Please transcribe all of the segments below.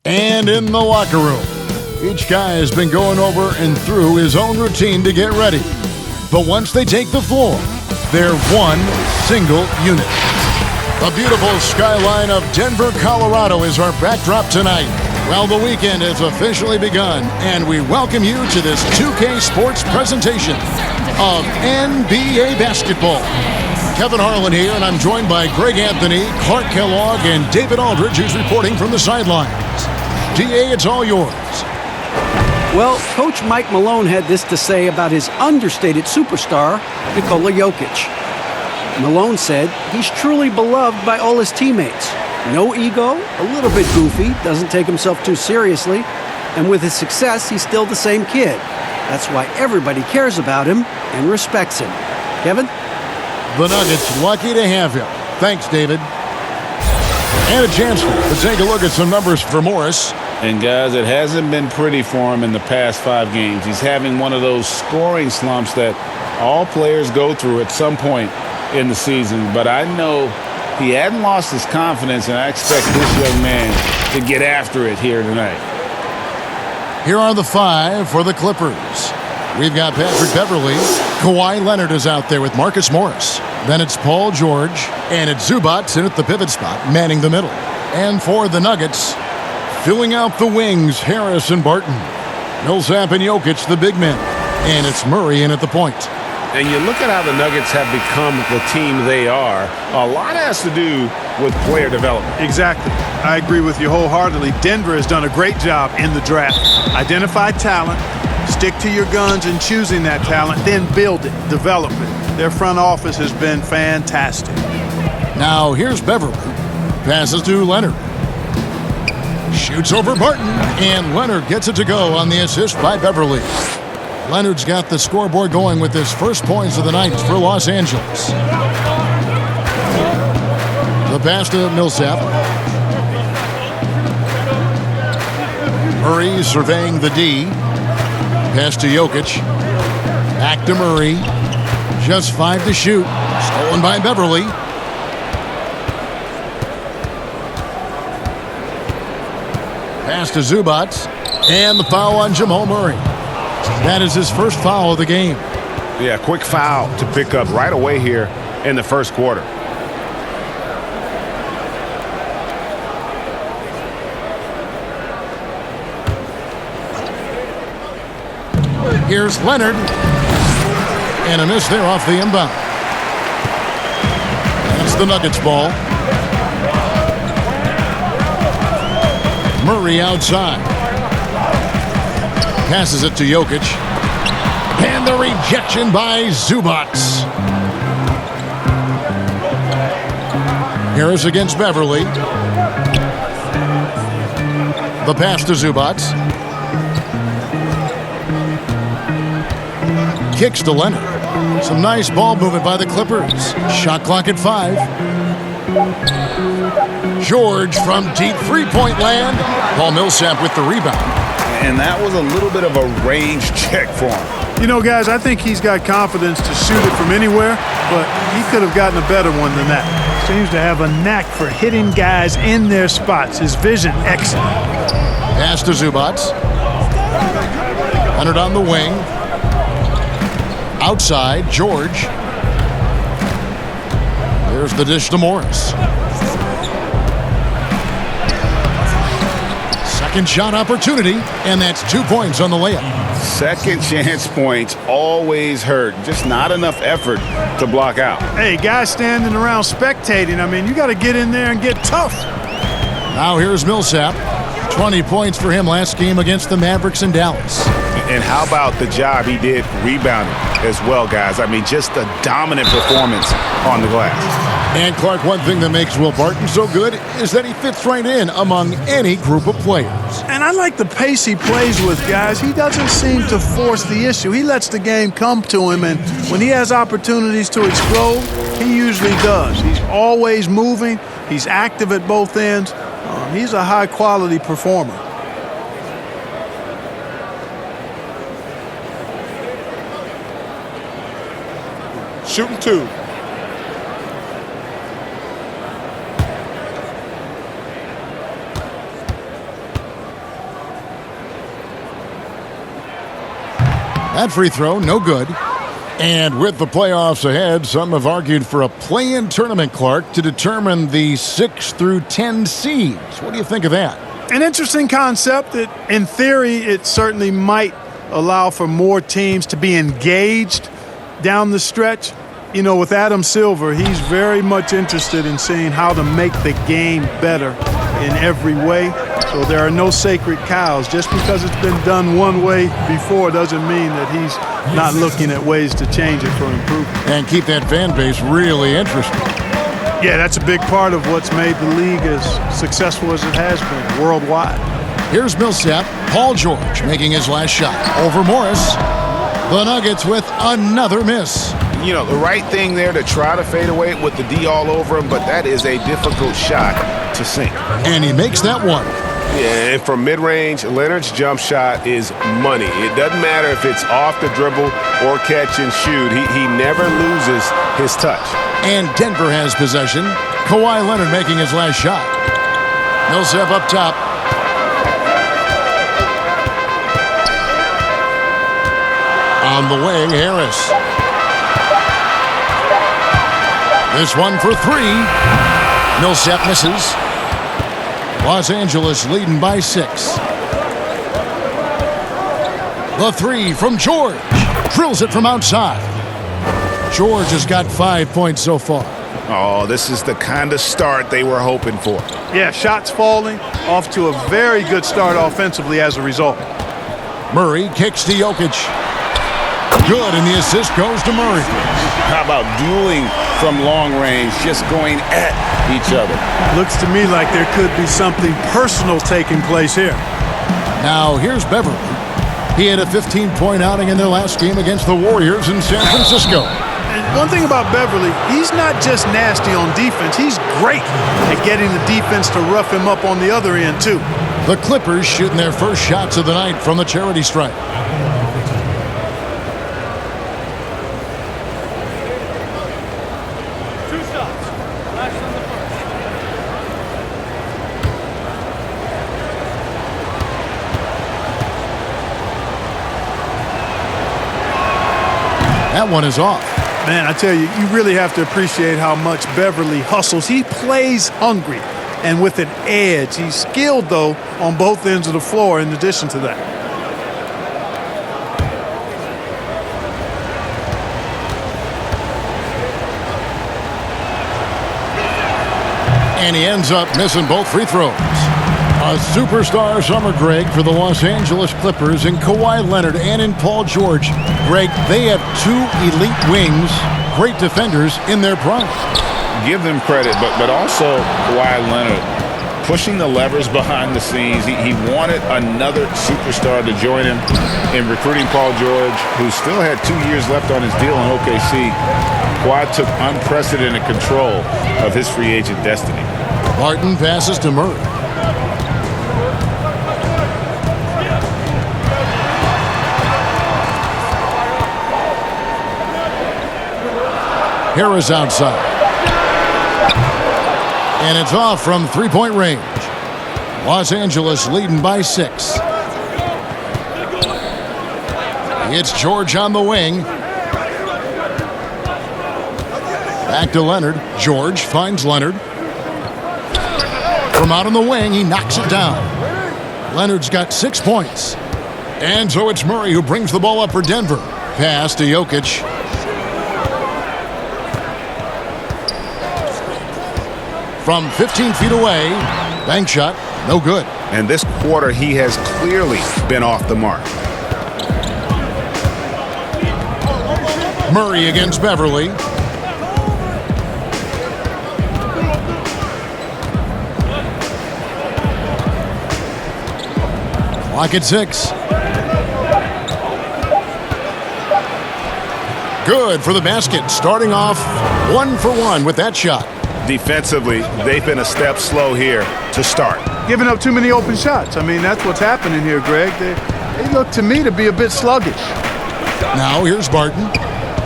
And in the locker room, each guy has been going over and through his own routine to get ready. But once they take the floor, they're one single unit. The beautiful skyline of Denver, Colorado is our backdrop tonight. Well, the weekend has officially begun, and we welcome you to this 2K Sports presentation of NBA basketball. Kevin Harlan here, and I'm joined by Greg Anthony, Clark Kellogg, and David Aldridge, who's reporting from the sidelines. DA, it's all yours. Well, Coach Mike Malone had this to say about his understated superstar, Nikola Jokic. Malone said he's truly beloved by all his teammates. No ego, a little bit goofy, doesn't take himself too seriously, and with his success, he's still the same kid. That's why everybody cares about him and respects him. Kevin? The Nuggets lucky to have him. Thanks, David. And a chance to take a look at some numbers for Morris. And guys, it hasn't been pretty for him in the past 5 games. He's having one of those scoring slumps that all players go through at some point in the season. But I know he hadn't lost his confidence, and I expect this young man to get after it here tonight. Here are the 5 for the Clippers. We've got Patrick Beverley. Kawhi Leonard is out there with Marcus Morris. Then it's Paul George, and it's Zubac in at the pivot spot, manning the middle. And for the Nuggets, filling out the wings, Harris and Barton. Millsap and Jokic, the big men. And it's Murray in at the point. And you look at how the Nuggets have become the team they are, a lot has to do with player development. Exactly. I agree with you wholeheartedly. Denver has done a great job in the draft. Identify talent, stick to your guns in choosing that talent, then build it, develop it. Their front office has been fantastic. Now here's Beverly. Passes to Leonard. Shoots over Barton, and Leonard gets it to go on the assist by Beverly. Leonard's got the scoreboard going with his first points of the night for Los Angeles. The pass to Millsap. Murray surveying the D. Pass to Jokic. Back to Murray. Just 5 to shoot. Stolen by Beverly. Pass to Zubac. And the foul on Jamal Murray. That is his first foul of the game. Yeah, quick foul to pick up right away here in the first quarter. Here's Leonard. And a miss there off the inbound. That's the Nuggets ball. Murray outside. Passes it to Jokic. And the rejection by Zubac. Harris against Beverly. The pass to Zubac. Kicks to Leonard. Some nice ball movement by the Clippers. Shot clock at 5. George from deep three-point land. Paul Millsap with the rebound. And that was a little bit of a range check for him. You know, guys, I think he's got confidence to shoot it from anywhere, but he could have gotten a better one than that. Seems to have a knack for hitting guys in their spots. His vision, excellent. Pass to Zubac. Leonard on the wing. Outside, George. There's the dish to Morris. Second shot opportunity, and that's 2 points on the layup. Second chance points always hurt. Just not enough effort to block out. Hey, guys standing around spectating, I mean, you got to get in there and get tough. Now here's Millsap. 20 points for him last game against the Mavericks in Dallas. And how about the job he did rebounding as well, guys? I mean, just a dominant performance on the glass. And Clark, one thing that makes Will Barton so good is that he fits right in among any group of players. And I like the pace he plays with, guys. He doesn't seem to force the issue. He lets the game come to him, and when he has opportunities to explode, he usually does. He's always moving. He's active at both ends. He's a high-quality performer. Shooting 2. That free throw, no good. And with the playoffs ahead, some have argued for a play-in tournament, Clark, to determine the 6 through 10 seeds. What do you think of that? An interesting concept that, in theory, it certainly might allow for more teams to be engaged down the stretch. You know, with Adam Silver, he's very much interested in seeing how to make the game better in every way. So there are no sacred cows. Just because it's been done one way before doesn't mean that he's not looking at ways to change it for improvement. And keep that fan base really interested. Yeah, that's a big part of what's made the league as successful as it has been worldwide. Here's Millsap. Paul George making his last shot. Over Morris. The Nuggets with another miss. You know, the right thing there to try to fade away with the D all over him, but that is a difficult shot to sink. And he makes that one. Yeah, and from mid-range, Leonard's jump shot is money. It doesn't matter if it's off the dribble or catch and shoot. He never loses his touch. And Denver has possession. Kawhi Leonard making his last shot. Millsap up top. On the wing, Harris. This one for three. Millsap misses. Los Angeles leading by 6. The three from George. Drills it from outside. George has got 5 points so far. Oh, this is the kind of start they were hoping for. Yeah, shots falling, off to a very good start offensively as a result. Murray kicks to Jokic. Good, and the assist goes to Murray. How about dueling from long range, just going at each other? Looks to me like there could be something personal taking place here. Now here's Beverly. He had a 15-point outing in their last game against the Warriors in San Francisco. And one thing about Beverly, he's not just nasty on defense. He's great at getting the defense to rough him up on the other end, too. The Clippers shooting their first shots of the night from the charity stripe. That one is off. Man, I tell you, you really have to appreciate how much Beverly hustles. He plays hungry and with an edge. He's skilled, though, on both ends of the floor in addition to that. And he ends up missing both free throws. A superstar summer, Greg, for the Los Angeles Clippers in Kawhi Leonard and in Paul George. Greg, they have 2 elite wings, great defenders in their prime. Give them credit, but also Kawhi Leonard pushing the levers behind the scenes. He wanted another superstar to join him in recruiting Paul George, who still had 2 years left on his deal in OKC. Kawhi took unprecedented control of his free agent destiny. Martin passes to Murray. Harris outside. And it's off from three-point range. Los Angeles leading by 6. It's George on the wing. Back to Leonard. George finds Leonard. From out on the wing, he knocks it down. Leonard's got 6 points. And so it's Murray who brings the ball up for Denver. Pass to Jokic. From 15 feet away, bank shot, no good. And this quarter, he has clearly been off the mark. Murray against Beverly. Clock at 6. Good for the basket, starting off 1 for 1 with that shot. Defensively, they've been a step slow here to start. Giving up too many open shots. I mean, that's what's happening here, Greg. They look to me to be a bit sluggish. Now here's Barton.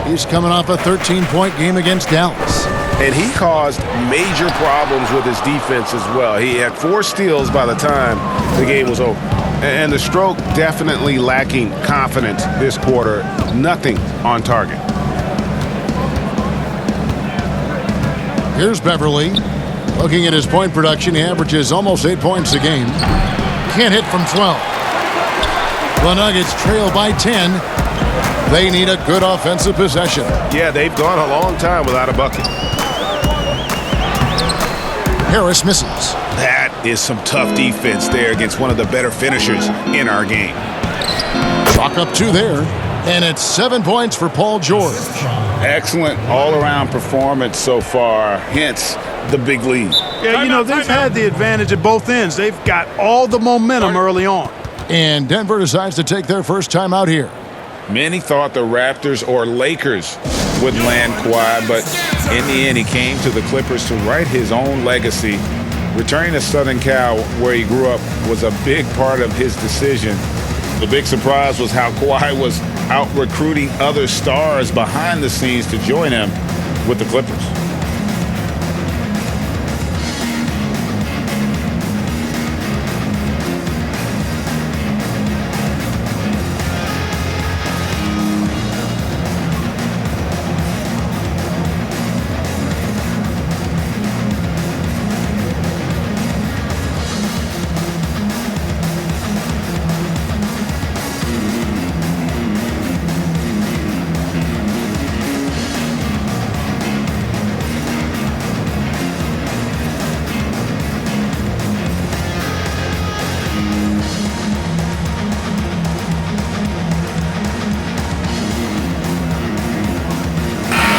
He's coming off a 13-point game against Dallas. And he caused major problems with his defense as well. He had 4 steals by the time the game was over. And the stroke definitely lacking confidence this quarter. Nothing on target. Here's Beverly. Looking at his point production, he averages almost 8 points a game. Can't hit from 12. The Nuggets trail by 10. They need a good offensive possession. Yeah, they've gone a long time without a bucket. Harris misses. That is some tough defense there against one of the better finishers in our game. Chalk up 2 there. And it's 7 points for Paul George. Excellent all-around performance so far, hence the big lead. Yeah, you know, they've had the advantage at both ends. They've got all the momentum early on. And Denver decides to take their first time out here. Many thought the Raptors or Lakers would land Kawhi, but in the end he came to the Clippers to write his own legacy. Returning to Southern Cal, where he grew up, was a big part of his decision. The big surprise was how Kawhi was out recruiting other stars behind the scenes to join him with the Clippers.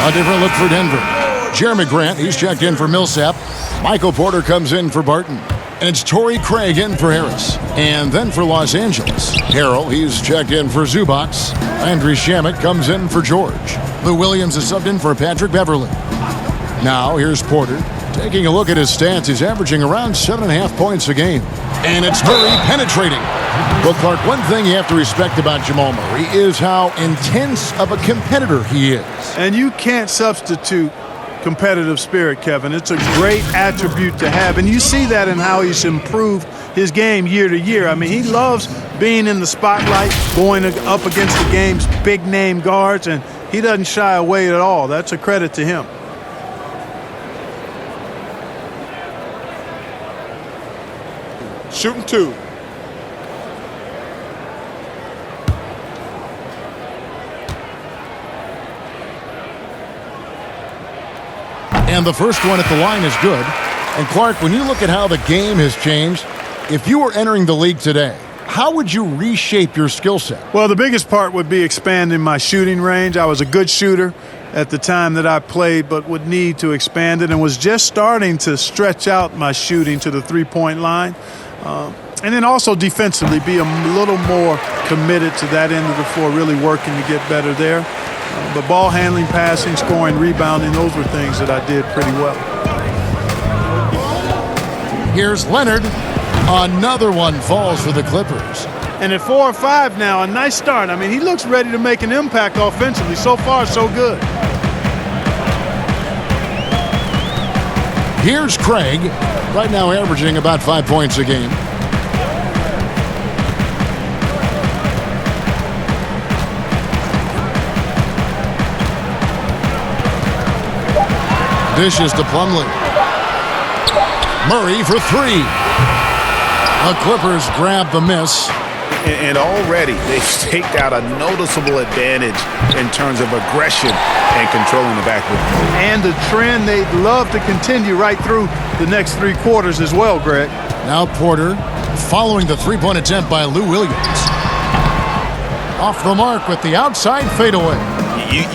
A different look for Denver. Jeremy Grant, he's checked in for Millsap. Michael Porter comes in for Barton. And it's Torrey Craig in for Harris. And then for Los Angeles, Harrell, he's checked in for Zubac. Landry Shamet comes in for George. Lou Williams is subbed in for Patrick Beverly. Now, here's Porter. Taking a look at his stats, he's averaging around 7.5 points a game. And it's Murray penetrating. But Clark, one thing you have to respect about Jamal Murray is how intense of a competitor he is. And you can't substitute competitive spirit, Kevin. It's a great attribute to have, and you see that in how he's improved his game year to year. I mean, he loves being in the spotlight, going up against the game's big-name guards, and he doesn't shy away at all. That's a credit to him. Shooting 2. And the first one at the line is good. And Clark, when you look at how the game has changed, if you were entering the league today, how would you reshape your skill set? Well, the biggest part would be expanding my shooting range. I was a good shooter at the time that I played, but would need to expand it, and was just starting to stretch out my shooting to the three-point line. And then also defensively, be a little more committed to that end of the floor, really working to get better there. But ball handling, passing, scoring, rebounding, those were things that I did pretty well. Here's Leonard. Another one falls for the Clippers. And at 4 or 5 now, a nice start. I mean, he looks ready to make an impact offensively. So far, so good. Here's Craig, right now averaging about 5 points a game. Dishes to Plumlee. Murray for 3. The Clippers grab the miss. And already they've staked out a noticeable advantage in terms of aggression and controlling the backcourt. And a trend they'd love to continue right through the next 3 quarters as well, Greg. Now Porter following the three-point attempt by Lou Williams. Off the mark with the outside fadeaway.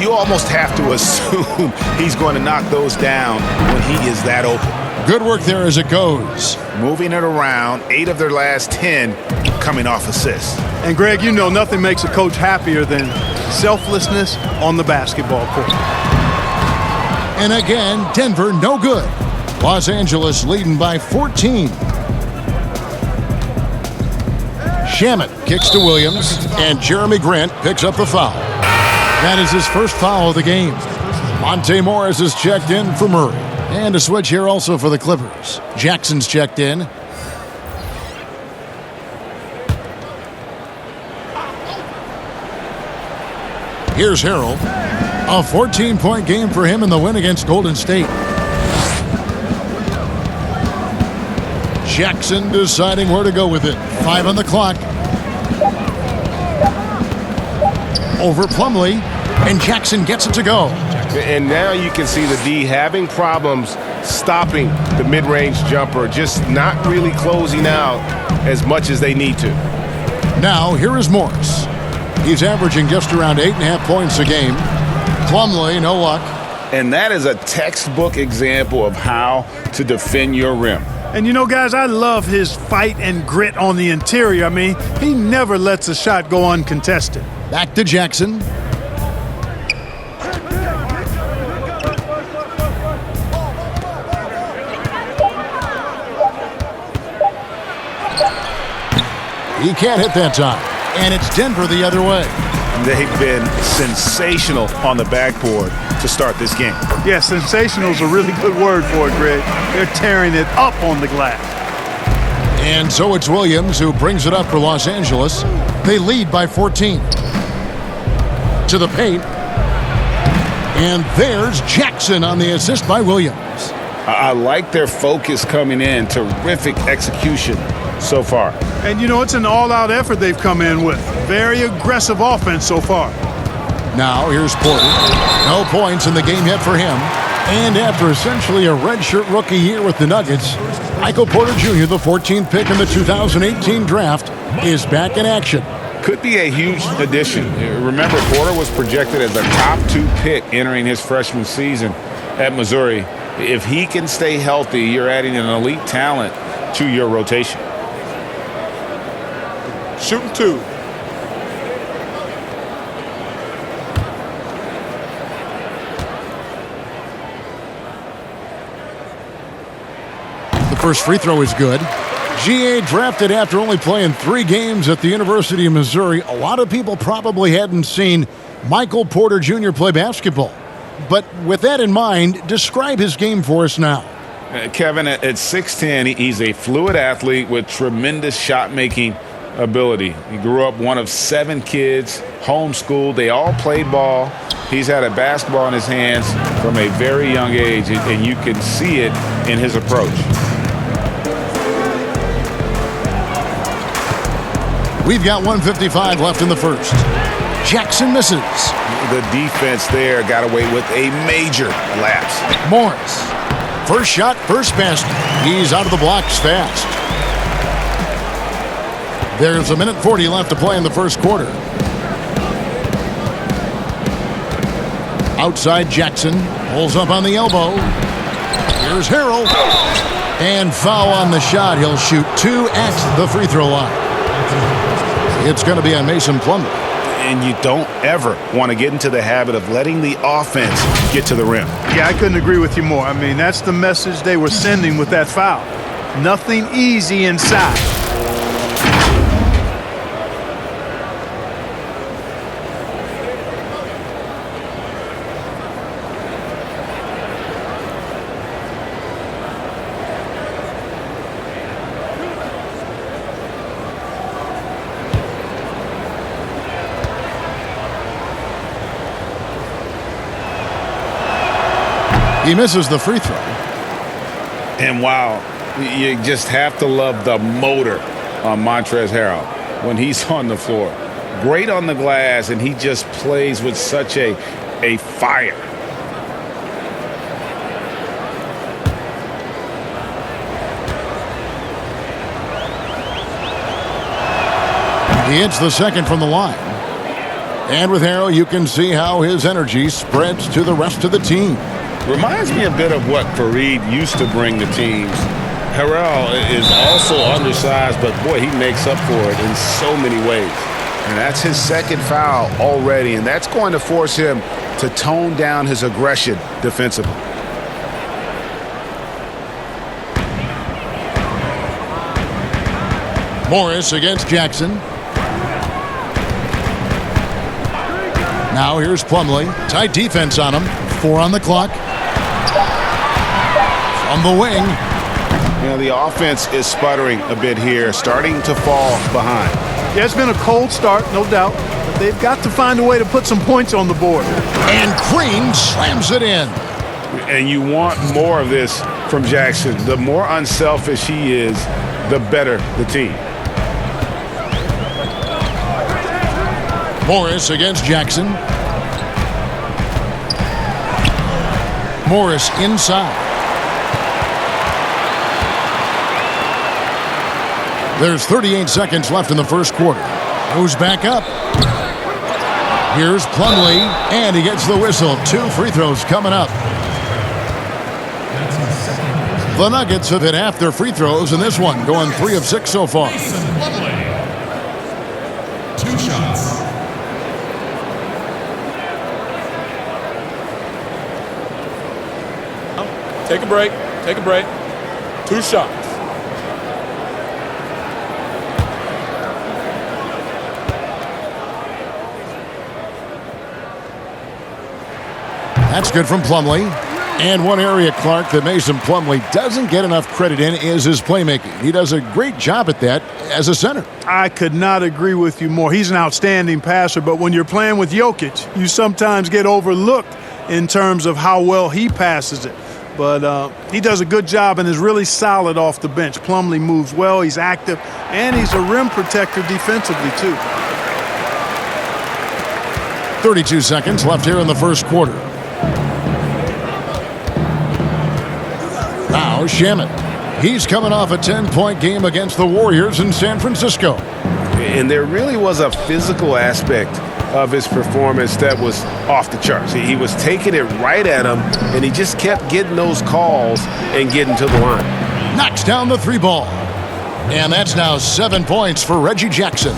You almost have to assume he's going to knock those down when he is that open. Good work there as it goes. Moving it around, 8 of their last 10 coming off assists. And Greg, you know nothing makes a coach happier than selflessness on the basketball court. And again, Denver no good. Los Angeles leading by 14. Shamet kicks to Williams, and Jeremy Grant picks up the foul. That is his first foul of the game. Monte Morris is checked in for Murray. And a switch here also for the Clippers. Jackson's checked in. Here's Harrell. A 14-point game for him in the win against Golden State. Jackson deciding where to go with it. 5 on the clock. Over Plumlee, and Jackson gets it to go. And now you can see the D having problems stopping the mid-range jumper, just not really closing out as much as they need to. Now, here is Morris. He's averaging just around 8.5 points a game. Plumlee, no luck. And that is a textbook example of how to defend your rim. And you know, guys, I love his fight and grit on the interior. I mean, he never lets a shot go uncontested. Back to Jackson. He can't hit that time. And it's Denver the other way. They've been sensational on the backboard to start this game. Yeah, sensational is a really good word for it, Greg. They're tearing it up on the glass. And so it's Williams who brings it up for Los Angeles. They lead by 14. To the paint. And there's Jackson on the assist by Williams. I like their focus coming in. Terrific execution so far. And, you know, it's an all-out effort they've come in with. Very aggressive offense so far. Now, here's Porter. No points in the game yet for him. And after essentially a redshirt rookie year with the Nuggets, Michael Porter Jr., the 14th pick in the 2018 draft, is back in action. Could be a huge addition. Remember, Porter was projected as a top 2 pick entering his freshman season at Missouri. If he can stay healthy, you're adding an elite talent to your rotation. Shooting 2. The first free throw is good. GA drafted after only playing 3 games at the University of Missouri. A lot of people probably hadn't seen Michael Porter Jr. play basketball. But with that in mind, describe his game for us now. Kevin, at 6'10", he's a fluid athlete with tremendous shot-making ability. He grew up one of 7 kids, homeschooled. They all played ball. He's had a basketball in his hands from a very young age, and you can see it in his approach. We've got 1:55 left in the first. Jackson misses. The defense there got away with a major lapse. Morris. First shot, first basket. He's out of the blocks fast. There's 1:40 left to play in the first quarter. Outside Jackson. Pulls up on the elbow. Here's Harrell. And foul on the shot. He'll shoot 2 at the free throw line. It's going to be on Mason Plumlee. And you don't ever want to get into the habit of letting the offense get to the rim. Yeah, I couldn't agree with you more. I mean, that's the message they were sending with that foul. Nothing easy inside. He misses the free throw. And wow, you just have to love the motor on Montrezl Harrell when he's on the floor. Great on the glass, and he just plays with such a fire. He hits the second from the line. And with Harrell, you can see how his energy spreads to the rest of the team. Reminds me a bit of what Fareed used to bring to teams. Harrell is also undersized, but boy, he makes up for it in so many ways. And that's his second foul already, and that's going to force him to tone down his aggression defensively. Morris against Jackson. Now here's Plumlee. Tight defense on him. 4 on the clock. From the wing. You know, the offense is sputtering a bit here, starting to fall behind. Yeah, it's been a cold start, no doubt. But they've got to find a way to put some points on the board. And Green slams it in. And you want more of this from Jackson. The more unselfish he is, the better the team. Morris against Jackson. Morris inside. There's 38 seconds left in the first quarter. Moves back up. Here's Plumlee, and he gets the whistle. 2 free throws coming up. The Nuggets have hit half their free throws in this one, going 3 of 6 so far. 2 shots. Take a break. Take a break. 2 shots. That's good from Plumlee. And one area, Clark, that Mason Plumlee doesn't get enough credit in is his playmaking. He does a great job at that as a center. I could not agree with you more. He's an outstanding passer, but when you're playing with Jokic, you sometimes get overlooked in terms of how well he passes it. But he does a good job and is really solid off the bench. Plumlee moves well, he's active, and he's a rim protector defensively, too. 32 seconds left here in the first quarter. Now Shamet. He's coming off a 10-point game against the Warriors in San Francisco. And there really was a physical aspect of his performance that was off the charts. He was taking it right at him, and he just kept getting those calls and getting to the line. Knocks down the 3 ball. And that's now 7 points for Reggie Jackson.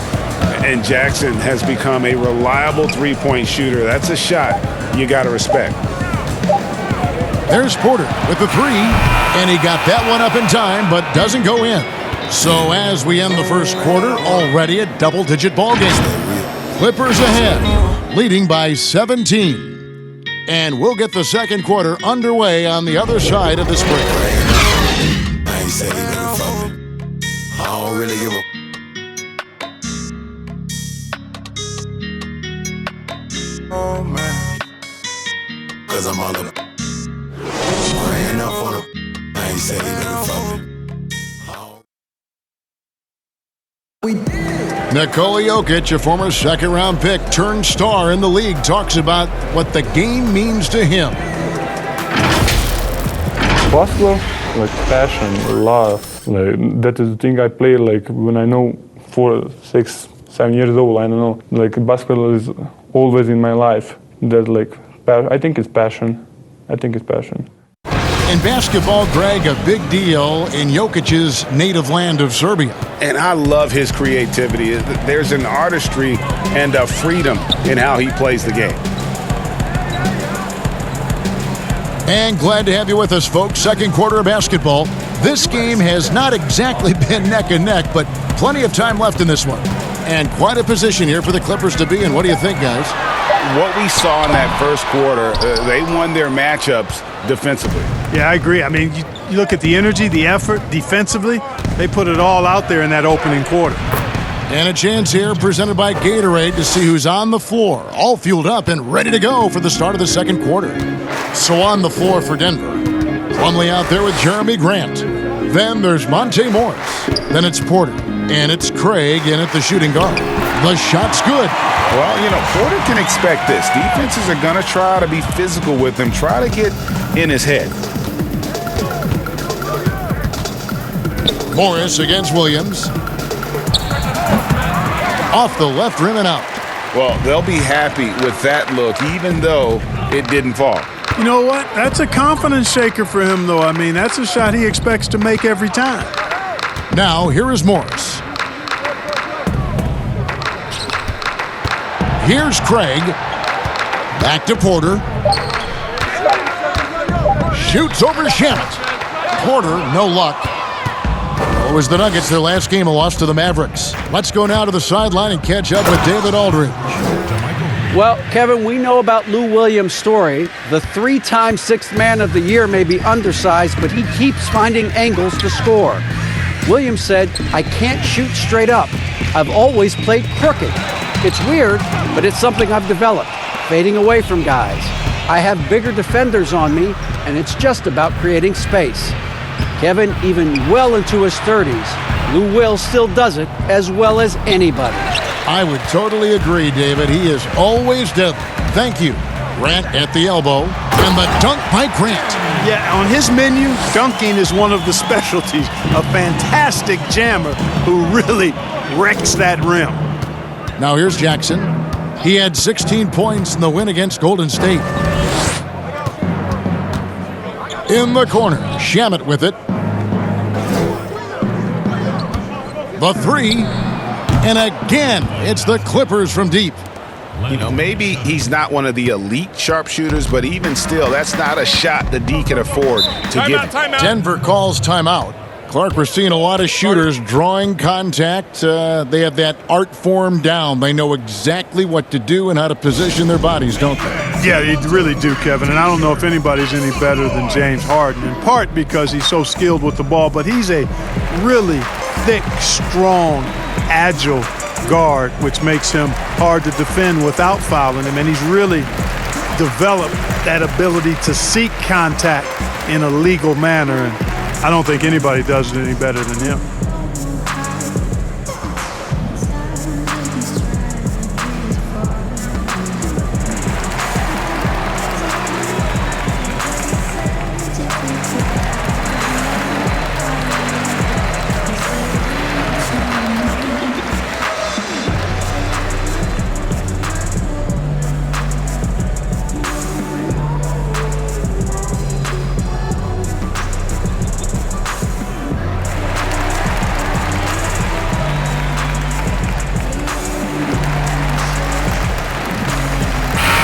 And Jackson has become a reliable three-point shooter. That's a shot you got to respect. There's Porter with the 3, and he got that one up in time, but doesn't go in. So as we end the first quarter, already a double-digit ball game. Clippers ahead, leading by 17. And we'll get the second quarter underway on the other side of this break. I ain't saying nothing for me. I don't really give a. Oh man, 'cause I'm all up. I ain't enough for them. I ain't saying nothing for me. Nikola Jokic, a former second-round pick turned star in the league, talks about what the game means to him. Basketball, like passion, love. Like that is the thing I play like when I know 4, 6, 7 years old. I don't know. Like basketball is always in my life. That like I think it's passion. I think it's passion. In basketball, Greg, a big deal in Jokic's native land of Serbia. And I love his creativity. There's an artistry and a freedom in how he plays the game. And glad to have you with us, folks. Second quarter of basketball. This game has not exactly been neck and neck, but plenty of time left in this one. And quite a position here for the Clippers to be in. What do you think, guys? What we saw in that first quarter, they won their matchups defensively. Yeah, I agree. I mean, you look at the energy, the effort, defensively, they put it all out there in that opening quarter. And a chance here presented by Gatorade to see who's on the floor, all fueled up and ready to go for the start of the second quarter. So on the floor for Denver, Plumlee out there with Jeremy Grant. Then there's Monte Morris. Then it's Porter. And it's Craig in at the shooting guard. The shot's good. Well, you know, Porter can expect this. Defenses are going to try to be physical with him, try to get in his head. Morris against Williams. Off the left rim and out. Well, they'll be happy with that look, even though it didn't fall. You know what? That's a confidence shaker for him, though. I mean, that's a shot he expects to make every time. Now, here is Morris. Here's Craig. Back to Porter. Shoots over Shamet. Porter, no luck. It was the Nuggets, their last game, a loss to the Mavericks. Let's go now to the sideline and catch up with David Aldridge. Well, Kevin, we know about Lou Williams' story. The 3-time Sixth Man of the Year may be undersized, but he keeps finding angles to score. Williams said, "I can't shoot straight up. I've always played crooked." It's weird, but it's something I've developed, fading away from guys. I have bigger defenders on me, and it's just about creating space. Kevin, even well into his 30s, Lou Will still does it as well as anybody. I would totally agree, David. He is always deadly. Thank you. Grant at the elbow, and the dunk by Grant. Yeah, on his menu, dunking is one of the specialties. A fantastic jammer who really wrecks that rim. Now here's Jackson. He had 16 points in the win against Golden State. In the corner, Shamet with it. The three, and again, it's the Clippers from deep. You know, maybe he's not one of the elite sharpshooters, but even still, that's not a shot the D can afford to give. Timeout. Denver calls timeout. Clark, we're seeing a lot of shooters drawing contact. They have that art form down. They know exactly what to do and how to position their bodies, don't they? Yeah, they really do, Kevin. And I don't know if anybody's any better than James Harden, in part because he's so skilled with the ball, but he's a really thick, strong, agile guard, which makes him hard to defend without fouling him. And he's really developed that ability to seek contact in a legal manner. And I don't think anybody does it any better than him.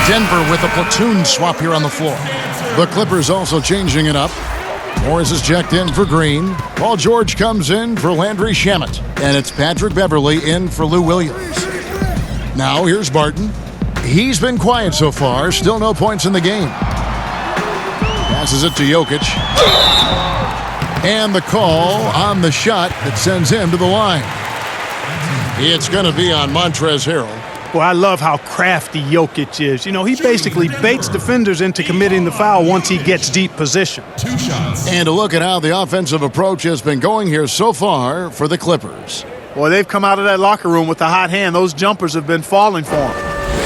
Denver with a platoon swap here on the floor. The Clippers also changing it up. Morris is checked in for Green. Paul George comes in for Landry Shamet. And it's Patrick Beverley in for Lou Williams. Now here's Barton. He's been quiet so far. Still no points in the game. Passes it to Jokic. And the call on the shot that sends him to the line. It's going to be on Montrezl Harrell. Well, I love how crafty Jokic is. You know, he basically baits defenders into committing the foul once he gets deep position. And a look at how the offensive approach has been going here so far for the Clippers. Boy, they've come out of that locker room with a hot hand. Those jumpers have been falling for them.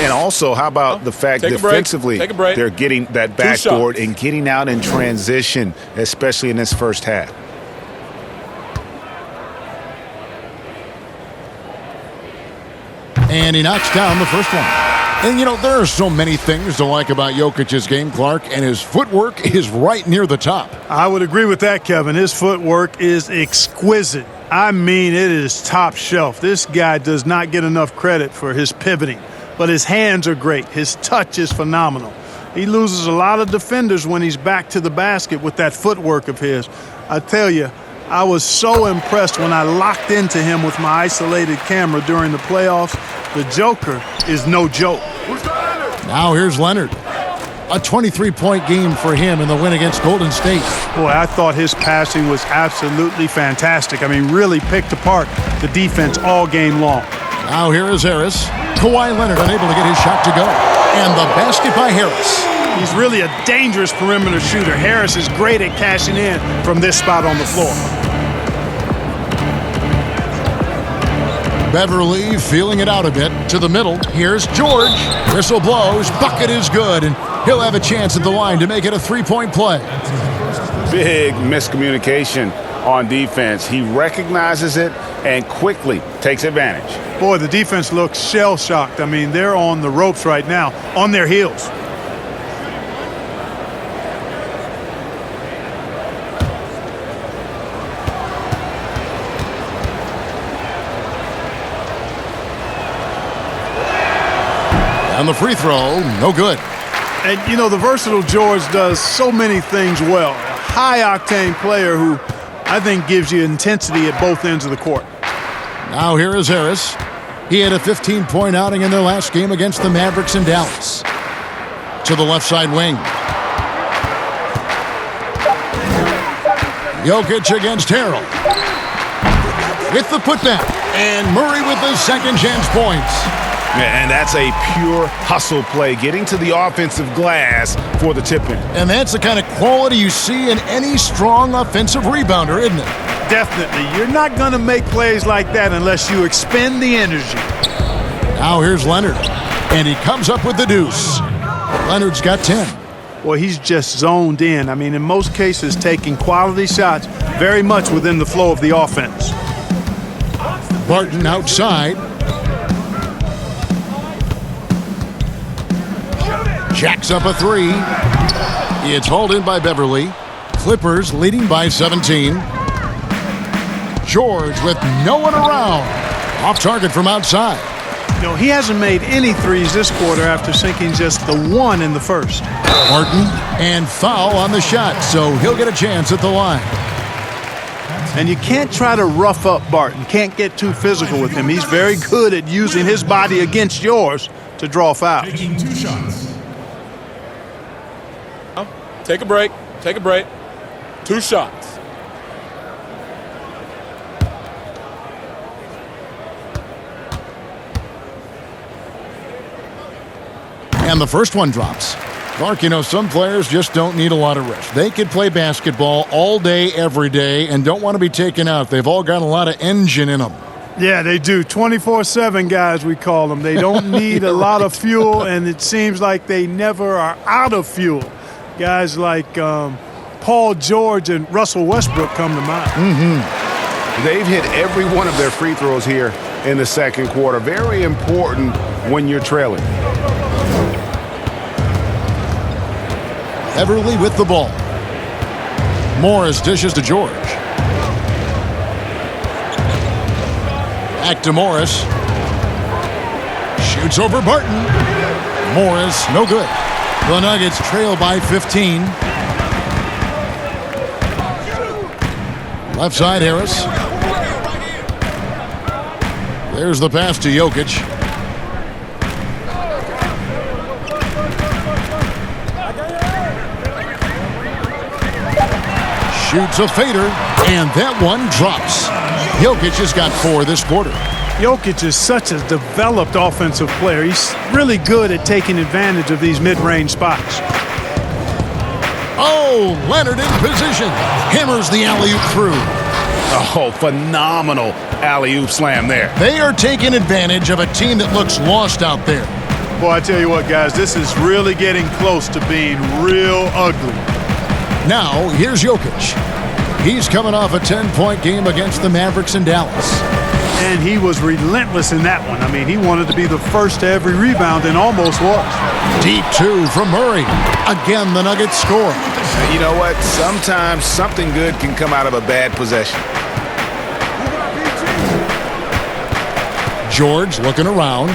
And also, how about the fact defensively they're getting that backboard and getting out in transition, especially in this first half. And he knocks down the first one. And, you know, there are so many things to like about Jokic's game, Clark, and his footwork is right near the top. I would agree with that, Kevin. His footwork is exquisite. I mean, it is top shelf. This guy does not get enough credit for his pivoting, but his hands are great. His touch is phenomenal. He loses a lot of defenders when he's back to the basket with that footwork of his. I tell you, I was so impressed when I locked into him with my isolated camera during the playoffs. The Joker is no joke. Now here's Leonard. A 23-point game for him in the win against Golden State. Boy, I thought his passing was absolutely fantastic. I mean, really picked apart the defense all game long. Now here is Harris. Kawhi Leonard unable to get his shot to go. And the basket by Harris. He's really a dangerous perimeter shooter. Harris is great at cashing in from this spot on the floor. Beverly feeling it out a bit to the middle. Here's George. Whistle blows. Bucket is good. And he'll have a chance at the line to make it a three-point play. Big miscommunication on defense. He recognizes it and quickly takes advantage. Boy, the defense looks shell-shocked. I mean, they're on the ropes right now, on their heels. And the free throw, no good. And, you know, the versatile George does so many things well. A high-octane player who I think gives you intensity at both ends of the court. Now here is Harris. He had a 15-point outing in their last game against the Mavericks in Dallas. To the left side wing. Jokic against Harrell. With the putback. And Murray with the second chance points. And that's a pure hustle play, getting to the offensive glass for the tip-in. And that's the kind of quality you see in any strong offensive rebounder, isn't it? Definitely. You're not going to make plays like that unless you expend the energy. Now here's Leonard, and he comes up with the deuce. Leonard's got 10. Well, he's just zoned in. I mean, in most cases, taking quality shots very much within the flow of the offense. Barton outside. Jacks up a three. It's hauled in by Beverly. Clippers leading by 17. George with no one around. Off target from outside. You know, he hasn't made any threes this quarter after sinking just the one in the first. Barton and foul on the shot, so he'll get a chance at the line. And you can't try to rough up Barton. Can't get too physical with him. He's very good at using his body against yours to draw fouls. Taking 2 shots. Take a break. Take a break. 2 shots. And the first one drops. Clark, you know, some players just don't need a lot of rest. They could play basketball all day, every day, and don't want to be taken out. They've all got a lot of engine in them. Yeah, they do. 24/7 guys, we call them. They don't need a lot of fuel, and it seems like they never are out of fuel. Guys like Paul George and Russell Westbrook come to mind. They've hit every one of their free throws here in the second quarter. Very important when you're trailing. Beverly with the ball. Morris dishes to George. Back to Morris. Shoots over Barton. Morris, no good. The Nuggets trail by 15. Left side, Harris. There's the pass to Jokic. Shoots a fader, and that one drops. Jokic has got 4 this quarter. Jokic is such a developed offensive player. He's really good at taking advantage of these mid-range spots. Oh, Leonard in position. Hammers the alley-oop through. Oh, phenomenal alley-oop slam there. They are taking advantage of a team that looks lost out there. Boy, I tell you what, guys, this is really getting close to being real ugly. Now, here's Jokic. He's coming off a 10-point game against the Mavericks in Dallas. And he was relentless in that one. I mean, he wanted to be the first to every rebound and almost was. Deep 2 from Murray. Again, the Nuggets score. You know what? Sometimes something good can come out of a bad possession. George looking around.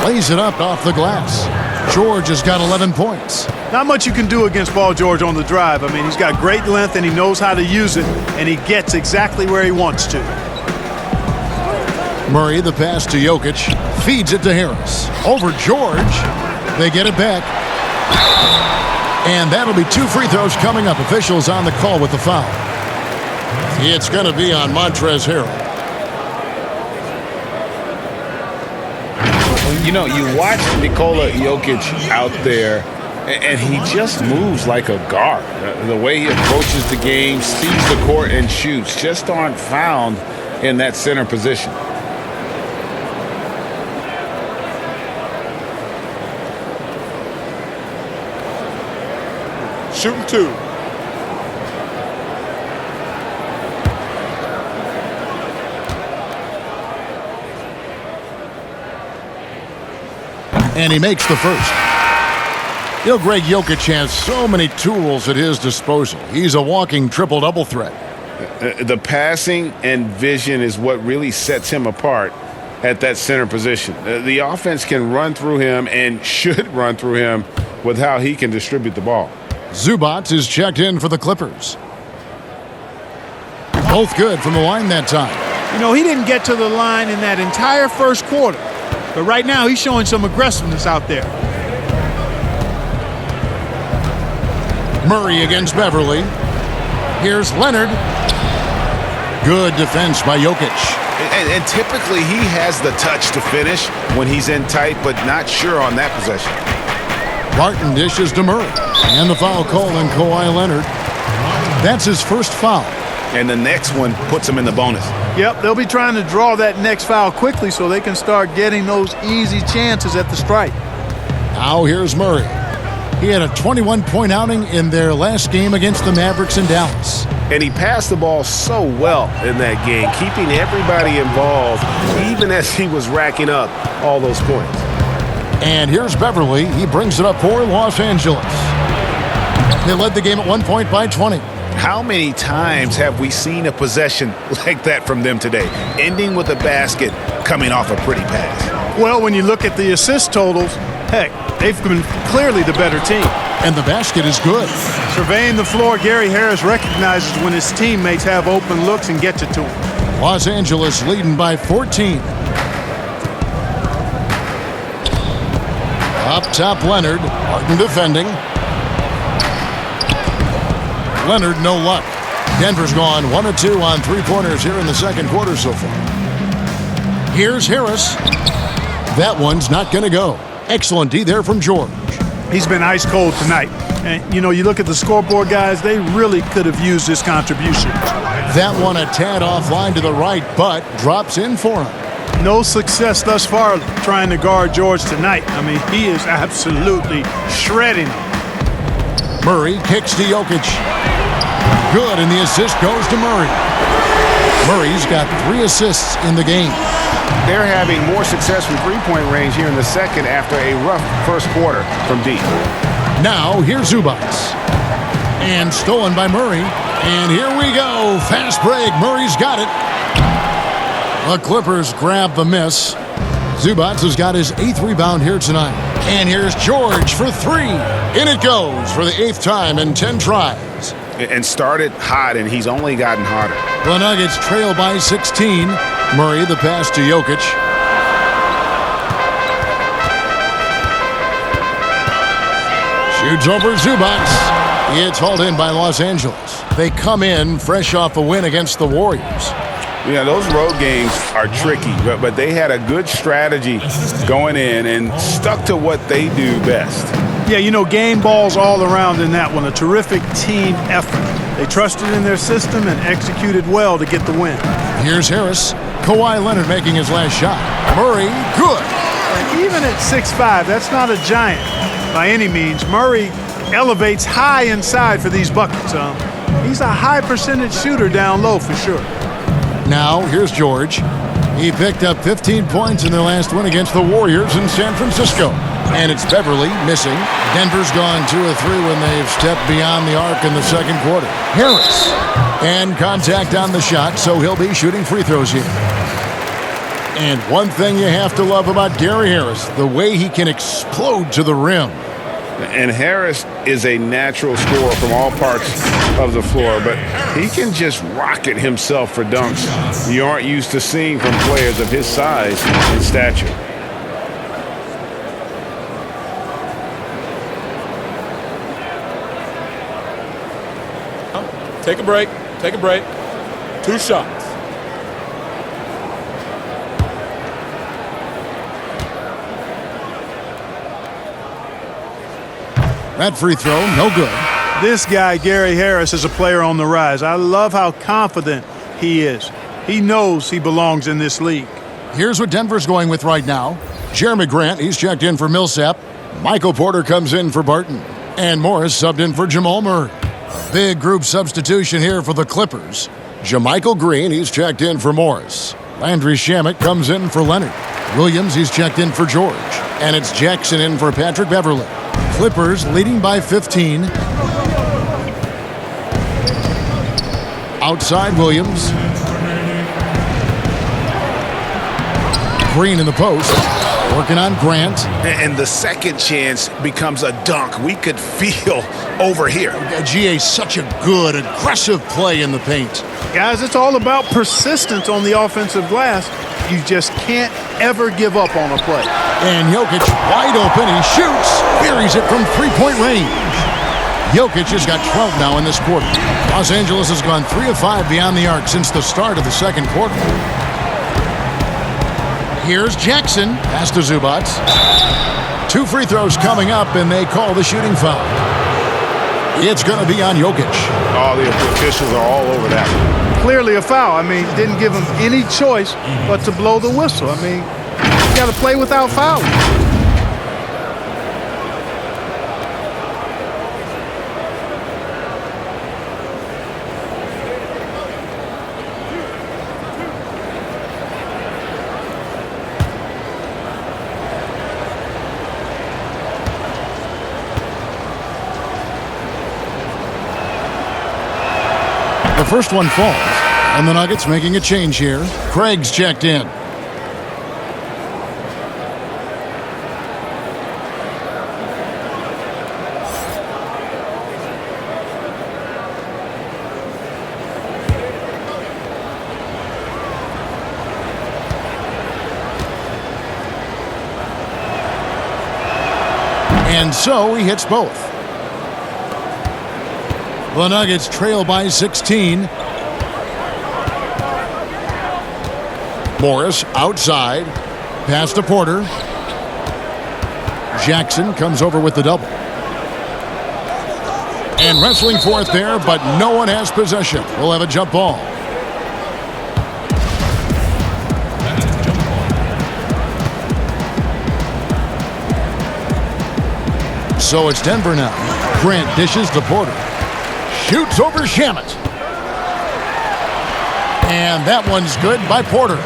Lays it up off the glass. George has got 11 points. Not much you can do against Paul George on the drive. I mean, he's got great length and he knows how to use it, and he gets exactly where he wants to. Murray, the pass to Jokic, feeds it to Harris. Over George. They get it back. And that'll be 2 free throws coming up. Officials on the call with the foul. It's going to be on Montrezl Harrell. You know, you watch Nikola Jokic out there, and he just moves like a guard. The way he approaches the game, sees the court, and shoots just aren't found in that center position. Shooting 2. And he makes the first. You know, Greg, Jokic has so many tools at his disposal. He's a walking triple-double threat. The passing and vision is what really sets him apart at that center position. The offense can run through him and should run through him with how he can distribute the ball. Zubac is checked in for the Clippers. Both good from the line that time. You know, he didn't get to the line in that entire first quarter. But right now, he's showing some aggressiveness out there. Murray against Beverly. Here's Leonard. Good defense by Jokic. And typically he has the touch to finish when he's in tight, but not sure on that possession. Barton dishes to Murray. And the foul called on Kawhi Leonard. That's his first foul. And the next one puts him in the bonus. Yep, they'll be trying to draw that next foul quickly so they can start getting those easy chances at the stripe. Now here's Murray. He had a 21-point outing in their last game against the Mavericks in Dallas. And he passed the ball so well in that game, keeping everybody involved, even as he was racking up all those points. And here's Beverly. He brings it up for Los Angeles. They led the game at 1 point by 20. How many times have we seen a possession like that from them today, ending with a basket coming off a pretty pass? Well, when you look at the assist totals, heck, they've been clearly the better team. And the basket is good. Surveying the floor, Gary Harris recognizes when his teammates have open looks and gets it to him. Los Angeles leading by 14. Up top, Leonard. Barton defending. Leonard, no luck. Denver's gone 1 of 2 on three-pointers here in the second quarter so far. Here's Harris. That one's not going to go. Excellent D there from George. He's been ice cold tonight. And, you know, you look at the scoreboard, guys, they really could have used this contribution. That one a tad offline to the right, but drops in for him. No success thus far trying to guard George tonight. I mean, he is absolutely shredding him. Murray kicks to Jokic. Good, and the assist goes to Murray. Murray's got 3 assists in the game. They're having more success from three-point range here in the second after a rough first quarter from deep. Now, here's Zubac. And stolen by Murray. And here we go. Fast break. Murray's got it. The Clippers grab the miss. Zubac has got his 8th rebound here tonight. And here's George for 3. In it goes for the 8th time in 10 tries. And started hot, and he's only gotten hotter. The Nuggets trail by 16. Murray, the pass to Jokic. Shoots over Zubac. It's hauled in by Los Angeles. They come in fresh off a win against the Warriors. Yeah, those road games are tricky, but they had a good strategy going in and stuck to what they do best. Yeah, you know, game balls all around in that one. A terrific team effort. They trusted in their system and executed well to get the win. Here's Harris. Kawhi Leonard making his last shot. Murray, good. And even at 6'5", that's not a giant by any means. Murray elevates high inside for these buckets. He's a high percentage shooter down low for sure. Now, here's George. He picked up 15 points in their last win against the Warriors in San Francisco. And it's Beverly missing. Denver's gone 2 of 3 when they've stepped beyond the arc in the second quarter. Harris. And contact on the shot, so he'll be shooting free throws here. And one thing you have to love about Gary Harris, the way he can explode to the rim. And Harris is a natural scorer from all parts of the floor, but he can just rocket himself for dunks you aren't used to seeing from players of his size and stature. Take a break. Take a break. 2 shots. That free throw, no good. This guy, Gary Harris, is a player on the rise. I love how confident he is. He knows he belongs in this league. Here's what Denver's going with right now. Jeremy Grant, he's checked in for Millsap. Michael Porter comes in for Barton. And Morris subbed in for Jamal Murray. A big group substitution here for the Clippers. JaMychal Green, he's checked in for Morris. Landry Shamet comes in for Leonard. Williams, he's checked in for George. And it's Jackson in for Patrick Beverly. Clippers leading by 15. Outside Williams. Green in the post. Working on Grant. And the second chance becomes a dunk. We could feel over here. GA, such a good, aggressive play in the paint. Guys, it's all about persistence on the offensive glass. You just can't ever give up on a play. And Jokic wide open. He shoots. Buries it from three-point range. Jokic has got 12 now in this quarter. Los Angeles has gone 3 of 5 beyond the arc since the start of the second quarter. Here's Jackson. Pass to Zubac. 2 free throws coming up, and they call the shooting foul. It's going to be on Jokic. All the officials are all over that. Clearly a foul. I mean, didn't give him any choice but to blow the whistle. I mean, you got to play without fouling. The first one falls, and the Nuggets making a change here. Craig's checked in. And so he hits both. The Nuggets trail by 16. Morris outside. Pass to Porter. Jackson comes over with the double. And wrestling for it there, but no one has possession. We'll have a jump ball. So it's Denver now. Grant dishes to Porter. Shoots over Shamet. And that one's good by Porter.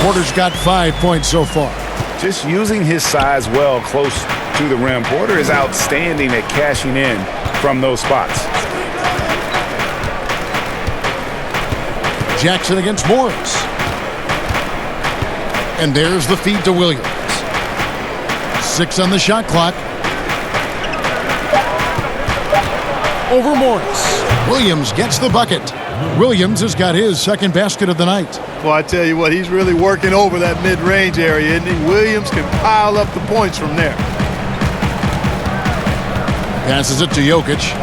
Porter's got 5 points so far. Just using his size well close to the rim. Porter is outstanding at cashing in from those spots. Jackson against Morris. And there's the feed to Williams. 6 on the shot clock. Over Morris. Williams gets the bucket. Williams has got his second basket of the night. Well, I tell you what, he's really working over that mid-range area, isn't he? Williams can pile up the points from there. Passes it to Jokic.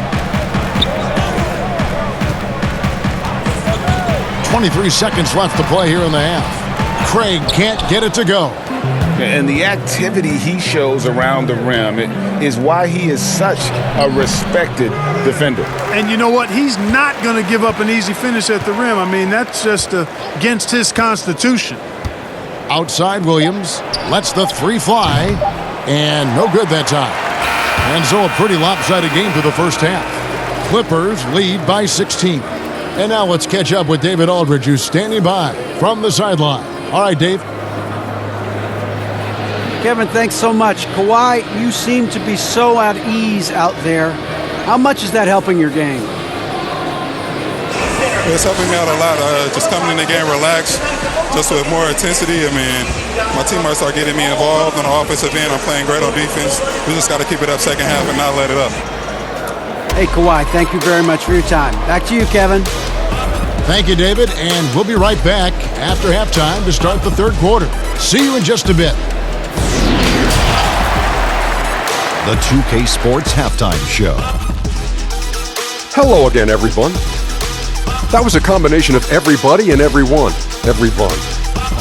23 seconds left to play here in the half. Craig can't get it to go. And the activity he shows around the rim is why he is such a respected defender. And you know what? He's not going to give up an easy finish at the rim. I mean, that's just against his constitution. Outside Williams lets the 3 fly, and no good that time. And so a pretty lopsided game for the first half. Clippers lead by 16. And now let's catch up with David Aldridge, who's standing by from the sideline. All right, Dave. Kevin, thanks so much. Kawhi, you seem to be so at ease out there. How much is that helping your game? It's helping me out a lot. Just coming in the game relaxed, just with more intensity. I mean, my teammates are getting me involved on the offensive end. I'm playing great on defense. We just got to keep it up second half and not let it up. Hey, Kawhi, thank you very much for your time. Back to you, Kevin. Thank you, David, and we'll be right back after halftime to start the third quarter. See you in just a bit. The 2K Sports Halftime Show. Hello again, everyone. That was a combination of everybody and everyone. Everyone.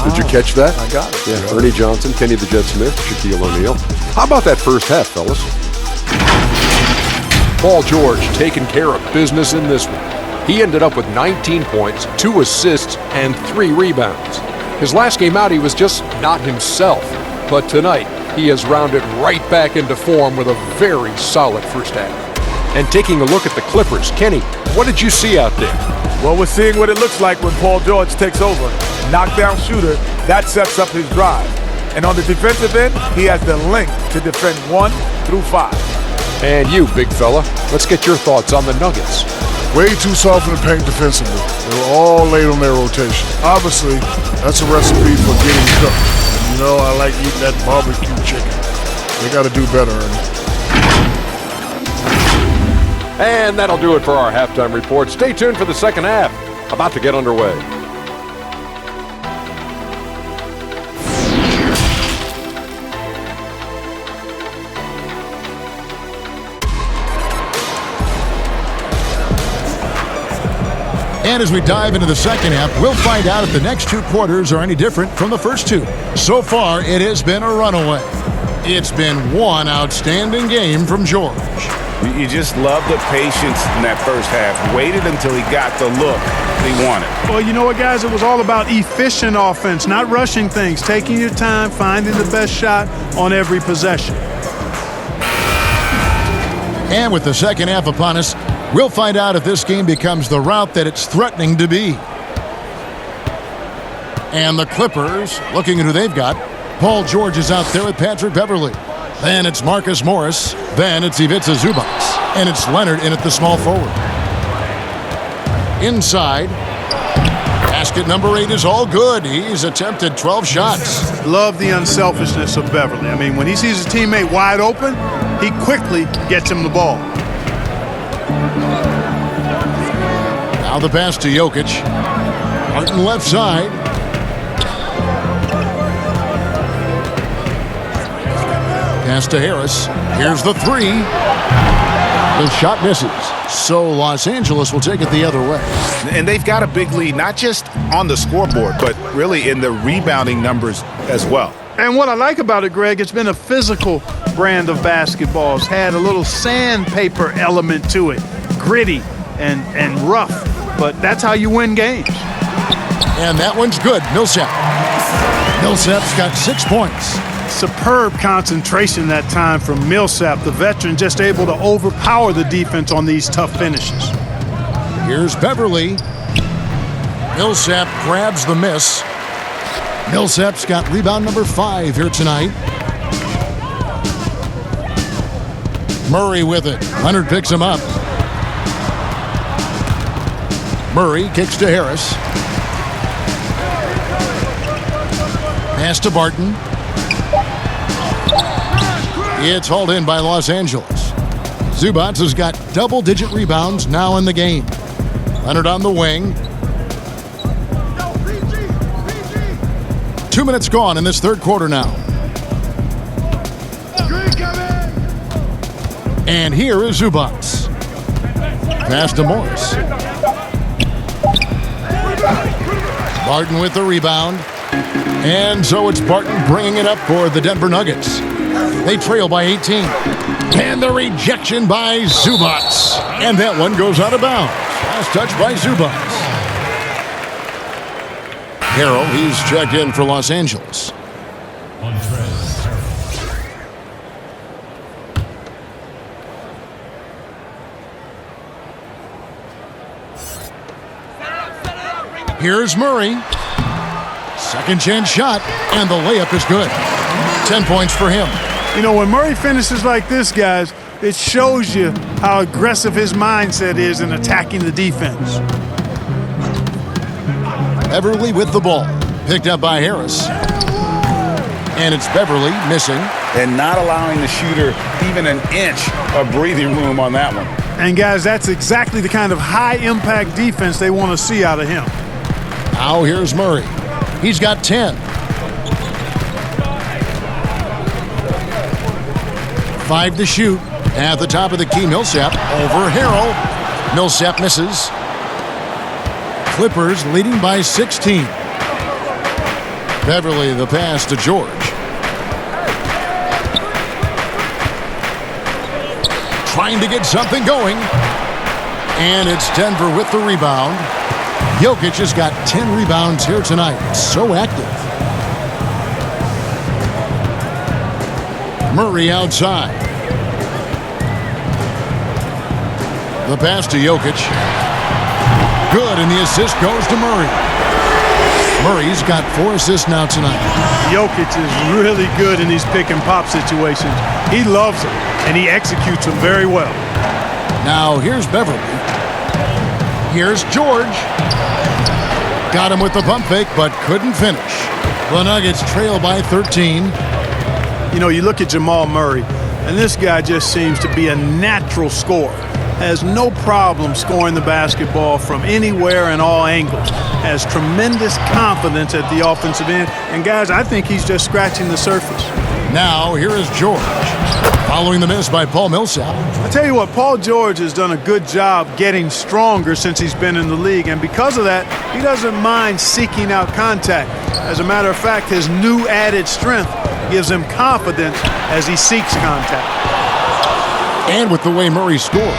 Did you catch that? I got it. Yeah, Ernie Johnson, Kenny the Jet Smith, Shaquille O'Neal. How about that first half, fellas? Paul George taking care of business in this one. He ended up with 19 points, 2 assists, and 3 rebounds. His last game out, he was just not himself. But tonight, he has rounded right back into form with a very solid first half. And taking a look at the Clippers, Kenny, what did you see out there? Well, we're seeing what it looks like when Paul George takes over. Knockdown shooter, that sets up his drive. And on the defensive end, he has the length to defend 1 through 5. And you, big fella, let's get your thoughts on the Nuggets. Way too soft in the paint defensively. They were all late on their rotation. Obviously, that's a recipe for getting cooked. You know, I like eating that barbecue chicken. They got to do better, Ernie. And that'll do it for our halftime report. Stay tuned for the second half. About to get underway. And as we dive into the second half, we'll find out if the next two quarters are any different from the first two. So far, it has been a runaway. It's been one outstanding game from George. You just love the patience in that first half. Waited until he got the look he wanted. Well, you know what, guys? It was all about efficient offense, not rushing things, taking your time, finding the best shot on every possession. And with the second half upon us, we'll find out if this game becomes the route that it's threatening to be. And the Clippers, looking at who they've got, Paul George is out there with Patrick Beverley. Then it's Marcus Morris. Then it's Ivica Zubac. And it's Leonard in at the small forward. Inside, basket number 8 is all good. He's attempted 12 shots. Love the unselfishness of Beverley. I mean, when he sees his teammate wide open, he quickly gets him the ball. Now the pass to Jokic. Martin left side. Pass to Harris. Here's the three. The shot misses. So Los Angeles will take it the other way. And they've got a big lead, not just on the scoreboard, but really in the rebounding numbers as well. And what I like about it, Greg, it's been a physical brand of basketball. It's had a little sandpaper element to it. Gritty and rough. But that's how you win games. And that one's good. Millsap. Millsap's got 6 points. Superb concentration that time from Millsap, the veteran, just able to overpower the defense on these tough finishes. Here's Beverley. Millsap grabs the miss. Millsap's got rebound number 5 here tonight. Murray with it. Leonard picks him up. Murray kicks to Harris. Pass to Barton. It's hauled in by Los Angeles. Zubac has got double-digit rebounds now in the game. Leonard on the wing. 2 minutes gone in this third quarter now. And here is Zubac. Pass to Morris. Barton with the rebound. And so it's Barton bringing it up for the Denver Nuggets. They trail by 18. And the rejection by Zubac. And that one goes out of bounds. Last touch by Zubac. Harrell, he's checked in for Los Angeles. Here's Murray. Second chance shot, and the layup is good. 10 points for him. You know, when Murray finishes like this, guys, it shows you how aggressive his mindset is in attacking the defense. Beverley with the ball. Picked up by Harris. And it's Beverley missing. And not allowing the shooter even an inch of breathing room on that one. And, guys, that's exactly the kind of high-impact defense they want to see out of him. Now here's Murray. He's got 10. 5 to shoot. At the top of the key, Millsap over Harrell. Millsap misses. Clippers leading by 16. Beverley the pass to George. Trying to get something going. And it's Denver with the rebound. Jokic has got 10 rebounds here tonight. So active. Murray outside. The pass to Jokic. Good, and the assist goes to Murray. Murray's got 4 assists now tonight. Jokic is really good in these pick-and-pop situations. He loves them, and he executes them very well. Now here's Beverley. Here's George. Got him with the pump fake, but couldn't finish. The Nuggets trail by 13. You know, you look at Jamal Murray, and this guy just seems to be a natural scorer. Has no problem scoring the basketball from anywhere and all angles. Has tremendous confidence at the offensive end. And, guys, I think he's just scratching the surface. Now, here is George. Following the miss by Paul Millsap. I tell you what, Paul George has done a good job getting stronger since he's been in the league, and because of that, he doesn't mind seeking out contact. As a matter of fact, his new added strength gives him confidence as he seeks contact. And with the way Murray scores,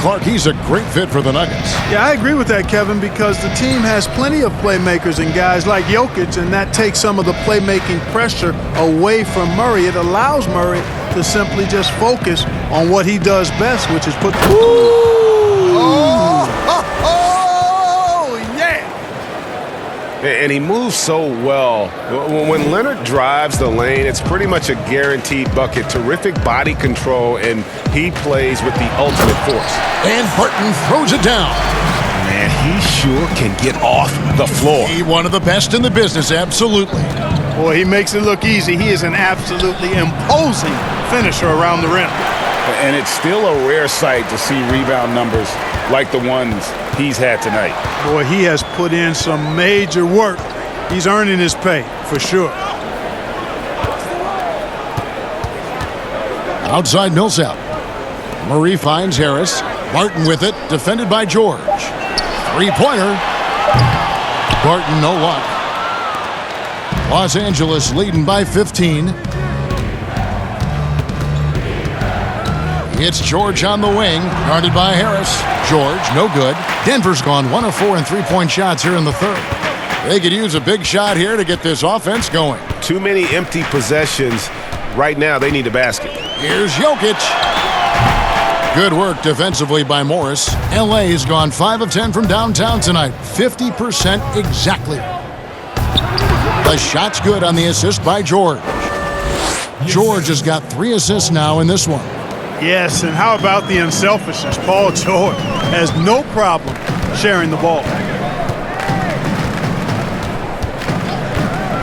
Clark, he's a great fit for the Nuggets. Yeah, I agree with that, Kevin, because the team has plenty of playmakers and guys like Jokic, and that takes some of the playmaking pressure away from Murray. It allows Murray to simply just focus on what he does best, which is put... And he moves so well. When Leonard drives the lane, it's pretty much a guaranteed bucket. Terrific body control, and he plays with the ultimate force. And Barton throws it down. Man, he sure can get off the floor. He's one of the best in the business, absolutely. Boy, he makes it look easy. He is an absolutely imposing finisher around the rim. And it's still a rare sight to see rebound numbers like the ones he's had tonight. Boy, he has put in some major work. He's earning his pay, for sure. Outside Millsap. Murray finds Harris. Barton with it, defended by George. Three-pointer. Barton, no luck. Los Angeles leading by 15. It's George on the wing, guarded by Harris. George, no good. Denver's gone 1 of 4 in three-point shots here in the third. They could use a big shot here to get this offense going. Too many empty possessions. Right now, they need a basket. Here's Jokic. Good work defensively by Morris. LA's gone 5 of 10 from downtown tonight. 50% exactly. The shot's good on the assist by George. George has got 3 assists now in this one. Yes, and how about the unselfishness? Paul George has no problem sharing the ball.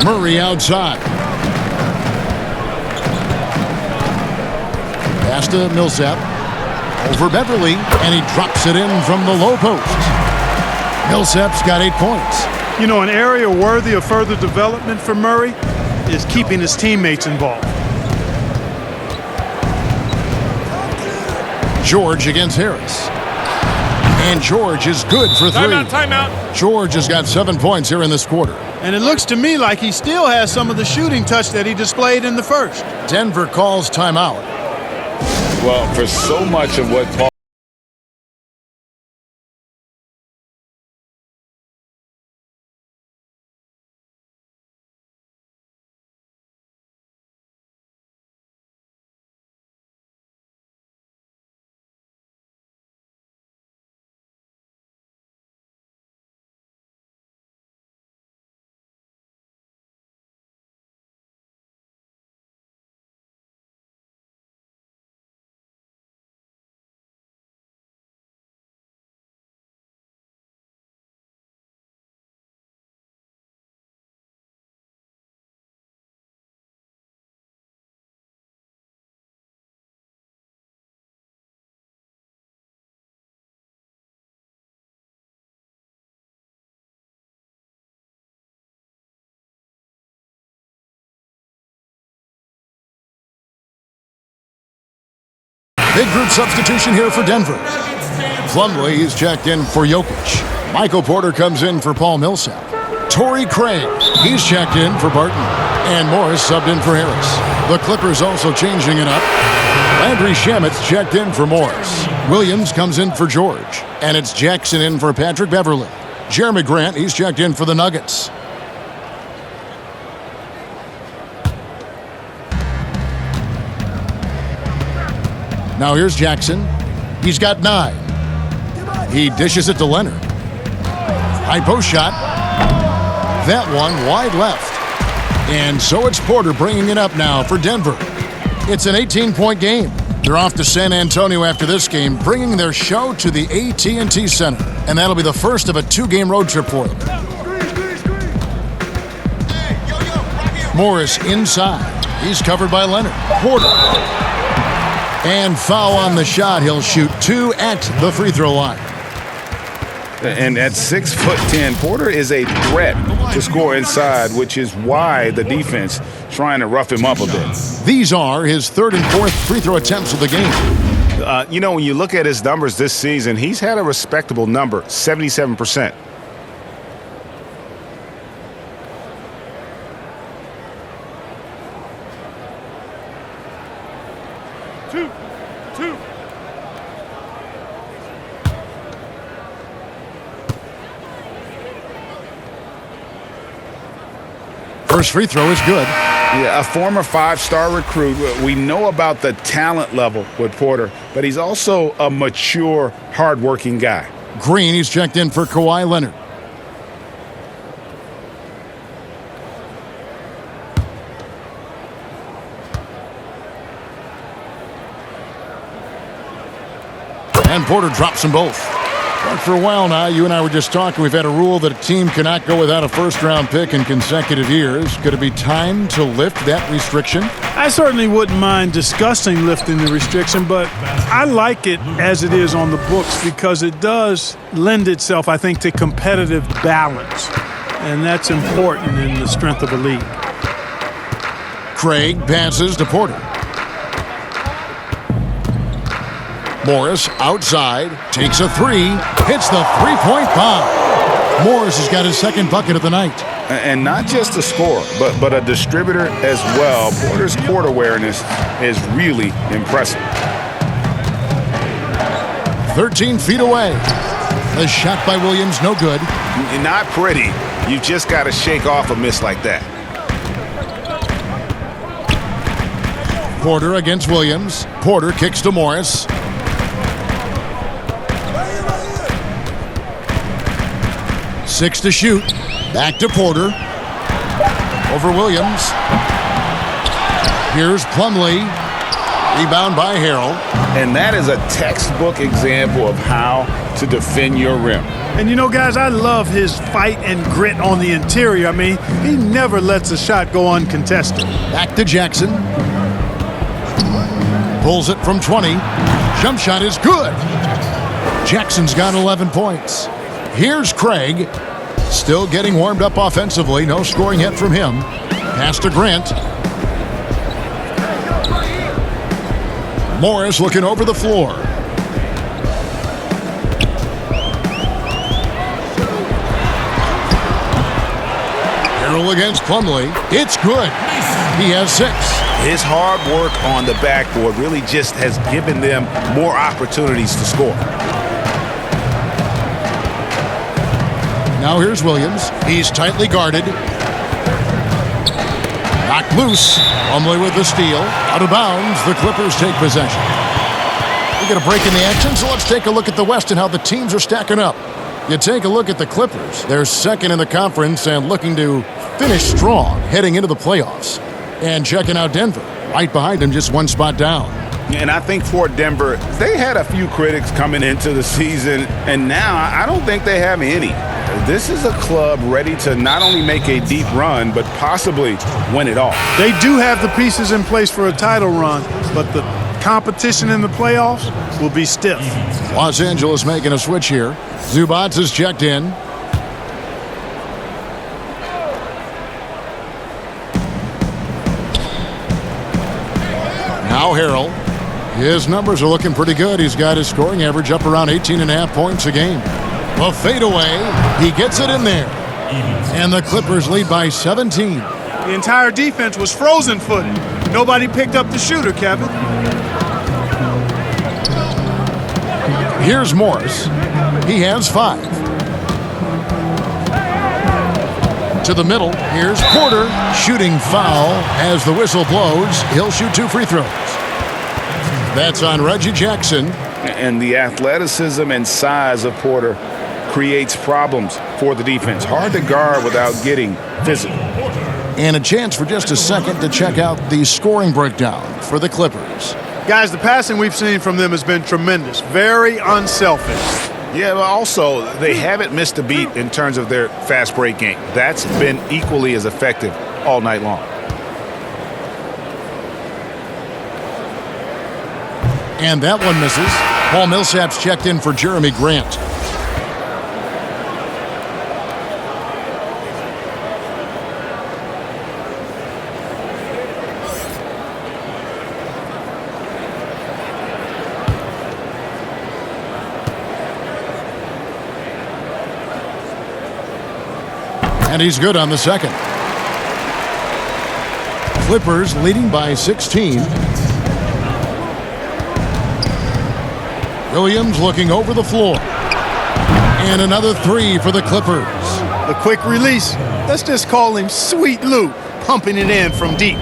Murray outside. Pass to Millsap. Over Beverly, and he drops it in from the low post. Millsap's got 8 points. You know, an area worthy of further development for Murray is keeping his teammates involved. George against Harris. And George is good for 3. Timeout. George has got 7 points here in this quarter. And it looks to me like he still has some of the shooting touch that he displayed in the first. Denver calls timeout. Well, for so much of what Paul... Big group substitution here for Denver. Plumlee is checked in for Jokic. Michael Porter comes in for Paul Millsap. Torrey Craig, he's checked in for Barton. And Morris subbed in for Harris. The Clippers also changing it up. Landry Shamet's checked in for Morris. Williams comes in for George. And it's Jackson in for Patrick Beverly. Jeremy Grant, he's checked in for the Nuggets. Now here's Jackson. He's got 9. He dishes it to Leonard. High post shot. That one wide left. And so it's Porter bringing it up now for Denver. It's an 18-point game. They're off to San Antonio after this game, bringing their show to the AT&T Center. And that'll be the first of a 2-game road trip for them. Morris inside. He's covered by Leonard. Porter. And foul on the shot. He'll shoot 2 at the free throw line. And at 6'10", Porter is a threat to score inside, which is why the defense trying to rough him up a bit. These are his third and fourth free throw attempts of the game. When you look at his numbers this season, he's had a respectable number, 77%. First free throw is good. Yeah, a former five-star recruit. We know about the talent level with Porter, but he's also a mature, hard-working guy. Green, he's checked in for Kawhi Leonard. And Porter drops them both. But for a while now, you and I were just talking, we've had a rule that a team cannot go without a first-round pick in consecutive years. Could it be time to lift that restriction? I certainly wouldn't mind discussing lifting the restriction, but I like it as it is on the books because it does lend itself, I think, to competitive balance. And that's important in the strength of a league. Craig passes to Porter. Morris outside, takes a three, hits the three-point bomb. Morris has got his second bucket of the night. And not just a scorer, but a distributor as well. Porter's court awareness is really impressive. 13 feet away. The shot by Williams, no good. Not pretty. You just got to shake off a miss like that. Porter against Williams. Porter kicks to Morris. Six to shoot. Back to Porter. Over Williams. Here's Plumlee. Rebound by Harrell. And that is a textbook example of how to defend your rim. And you know, guys, I love his fight and grit on the interior. I mean, he never lets a shot go uncontested. Back to Jackson. Pulls it from 20. Jump shot is good. Jackson's got 11 points. Here's Craig. Still getting warmed up offensively. No scoring yet from him. Pass to Grant. Morris looking over the floor. Harrell against Plumlee. It's good. He has 6. His hard work on the backboard really just has given them more opportunities to score. Now here's Williams. He's tightly guarded. Knocked loose. Plumlee with the steal. Out of bounds. The Clippers take possession. We get a break in the action, so let's take a look at the West and how the teams are stacking up. You take a look at the Clippers. They're second in the conference and looking to finish strong heading into the playoffs. And checking out Denver. Right behind them, just one spot down. And I think for Denver, they had a few critics coming into the season, and now I don't think they have any. This is a club ready to not only make a deep run, but possibly win it all. They do have the pieces in place for a title run, but the competition in the playoffs will be stiff. Los Angeles making a switch here. Zubac is checked in. Now Harrell. His numbers are looking pretty good. He's got his scoring average up around 18.5 points a game. A fadeaway. He gets it in there. And the Clippers lead by 17. The entire defense was frozen-footed. Nobody picked up the shooter, Kevin. Here's Morris. He has 5. To the middle. Here's Porter. Shooting foul as the whistle blows. He'll shoot 2 free throws. That's on Reggie Jackson. And the athleticism and size of Porter creates problems for the defense. Hard to guard without getting physical. And a chance for just a second to check out the scoring breakdown for the Clippers. Guys, the passing we've seen from them has been tremendous. Very unselfish. Yeah, but also they haven't missed a beat in terms of their fast break game. That's been equally as effective all night long. And that one misses. Paul Millsap's checked in for Jeremy Grant. And he's good on the second. Clippers leading by 16. Williams looking over the floor. And another three for the Clippers. The quick release. Let's just call him Sweet Lou, pumping it in from deep.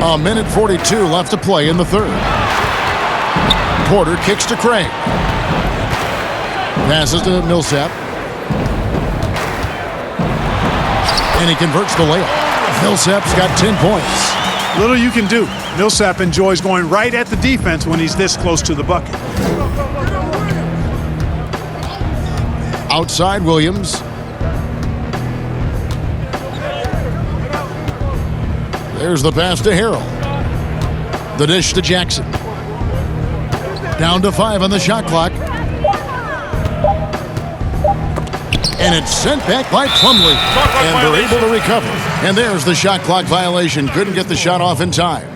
A minute 42 left to play in the third. Porter kicks to Craig. Passes to Millsap. And he converts the layup. Millsap's got 10 points. Little you can do. Millsap enjoys going right at the defense when he's this close to the bucket. Outside Williams. There's the pass to Harrell. The dish to Jackson. Down to 5 on the shot clock. And it's sent back by Plumlee. And they're able to recover. And there's the shot clock violation. Couldn't get the shot off in time.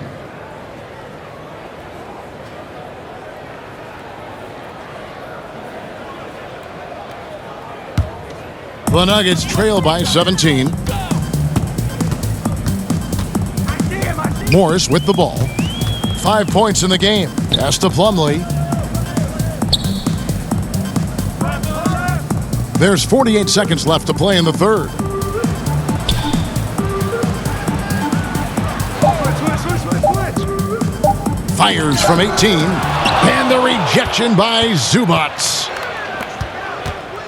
The Nuggets trail by 17. Morris with the ball. 5 points in the game. Pass to Plumlee. There's 48 seconds left to play in the third. Fires from 18. And the rejection by Zubats.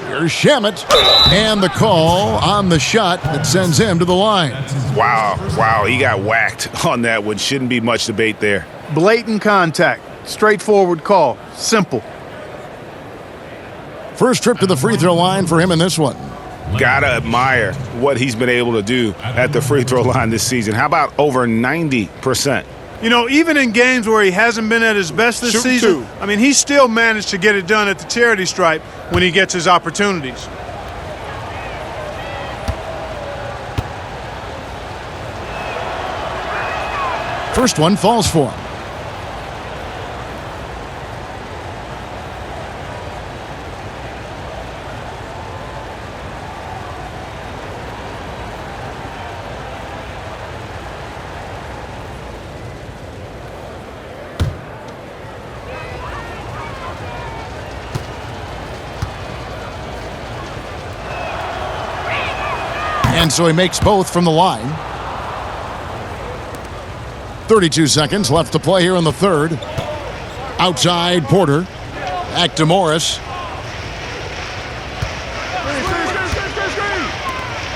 Here's Shamet. And the call on the shot that sends him to the line. Wow, he got whacked on that one. Shouldn't be much debate there. Blatant contact. Straightforward call. Simple. First trip to the free throw line for him in this one. Gotta admire what he's been able to do at the free throw line this season. How about over 90%? You know, even in games where he hasn't been at his best this season, I mean, he's still managed to get it done at the charity stripe when he gets his opportunities. First one falls for him. And so he makes both from the line. 32 seconds left to play here in the third. Outside Porter. Back to Morris.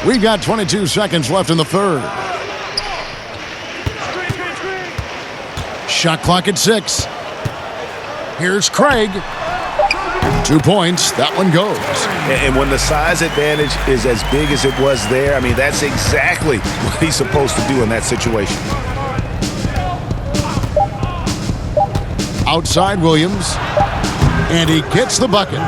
We've got 22 seconds left in the third. Shot clock at 6. Here's Craig. 2 points. That one goes. And when the size advantage is as big as it was there, I mean, that's exactly what he's supposed to do in that situation. Outside Williams. And he gets the bucket.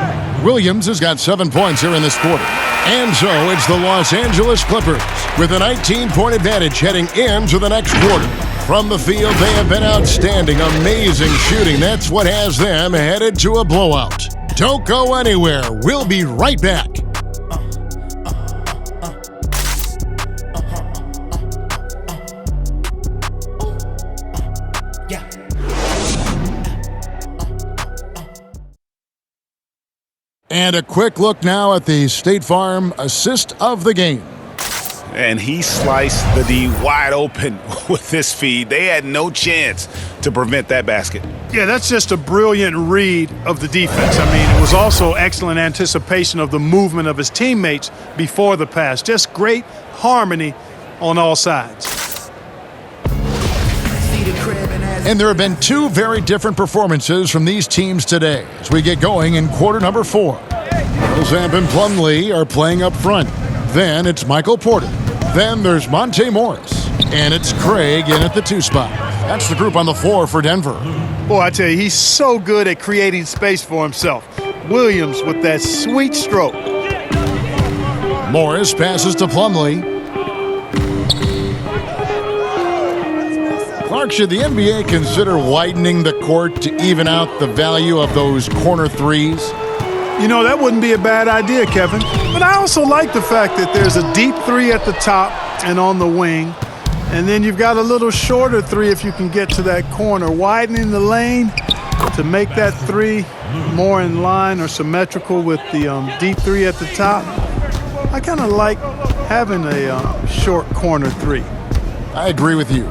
Williams has got 7 points here in this quarter. And so it's the Los Angeles Clippers with a 19-point advantage heading into the next quarter. From the field, they have been outstanding. Amazing shooting. That's what has them headed to a blowout. Don't go anywhere. We'll be right back. And a quick look now at the State Farm assist of the game. And he sliced the D wide open with this feed. They had no chance to prevent that basket. Yeah, that's just a brilliant read of the defense. I mean, it was also excellent anticipation of the movement of his teammates before the pass. Just great harmony on all sides. And there have been two very different performances from these teams today as we get going in quarter number 4. Millsap and Plumlee are playing up front. Then it's Michael Porter. Then there's Monte Morris. And it's Craig in at the 2 spot. That's the group on the floor for Denver. Boy, I tell you, he's so good at creating space for himself. Williams with that sweet stroke. Morris passes to Plumlee. Clark, should the NBA consider widening the court to even out the value of those corner threes? You know, that wouldn't be a bad idea, Kevin. But I also like the fact that there's a deep three at the top and on the wing. And then you've got a little shorter three if you can get to that corner, widening the lane to make that three more in line or symmetrical with the deep three at the top. I kind of like having a short corner three. I agree with you.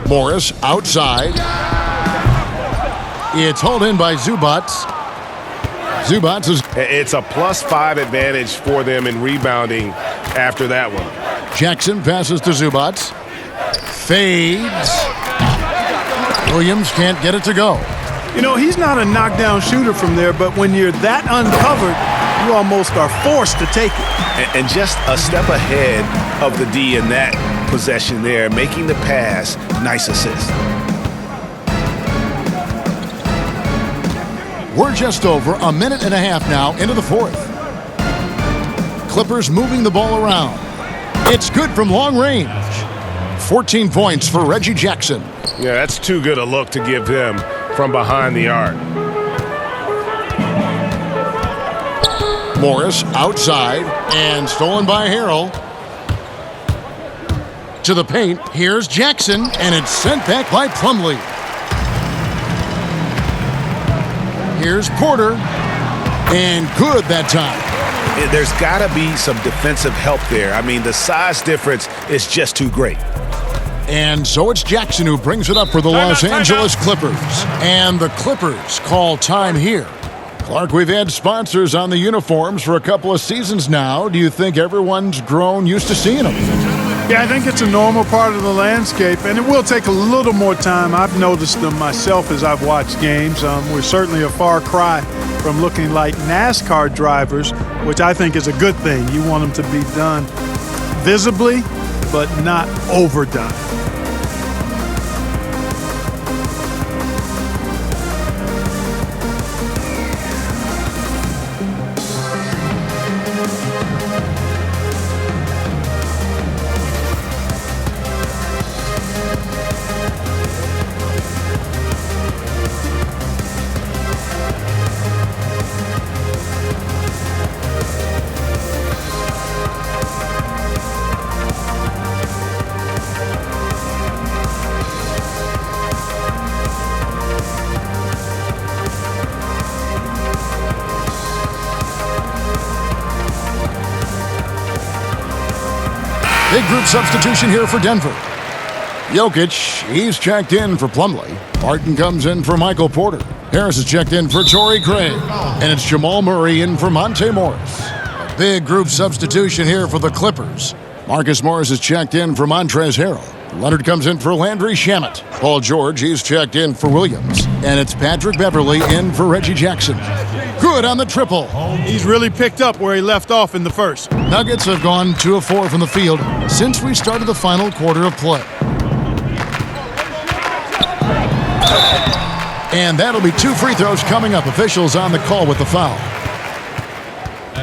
Morris outside. It's hauled in by Zubac. Zubac is... It's a +5 advantage for them in rebounding after that one. Jackson passes to Zubac. Fades. Williams can't get it to go. You know, he's not a knockdown shooter from there, but when you're that uncovered, you almost are forced to take it. And just a step ahead of the D in that possession there, making the pass. Nice assist. We're just over a minute and a half now into the fourth. Clippers moving the ball around. It's good from long range. 14 points for Reggie Jackson. Yeah, that's too good a look to give him from behind the arc. Morris outside and stolen by Harrell. To the paint, here's Jackson, and it's sent back by Plumlee. Here's Porter, and good that time. There's got to be some defensive help there. I mean, the size difference is just too great. And so it's Jackson who brings it up for the Los Angeles Clippers. And the Clippers call time here. Clark, we've had sponsors on the uniforms for a couple of seasons now. Do you think everyone's grown used to seeing them? Yeah, I think it's a normal part of the landscape, and it will take a little more time. I've noticed them myself as I've watched games. We're certainly a far cry from looking like NASCAR drivers, which I think is a good thing. You want them to be done visibly, but not overdone. Big group substitution here for Denver. Jokic, he's checked in for Plumlee. Martin comes in for Michael Porter. Harris is checked in for Torrey Craig. And it's Jamal Murray in for Monte Morris. A big group substitution here for the Clippers. Marcus Morris is checked in for Montrezl Harrell. Leonard comes in for Landry Shamet. Paul George, he's checked in for Williams. And it's Patrick Beverley in for Reggie Jackson. Good on the triple. He's really picked up where he left off in the first. Nuggets have gone 2 of 4 from the field since we started the final quarter of play. And that'll be 2 free throws coming up. Officials on the call with the foul.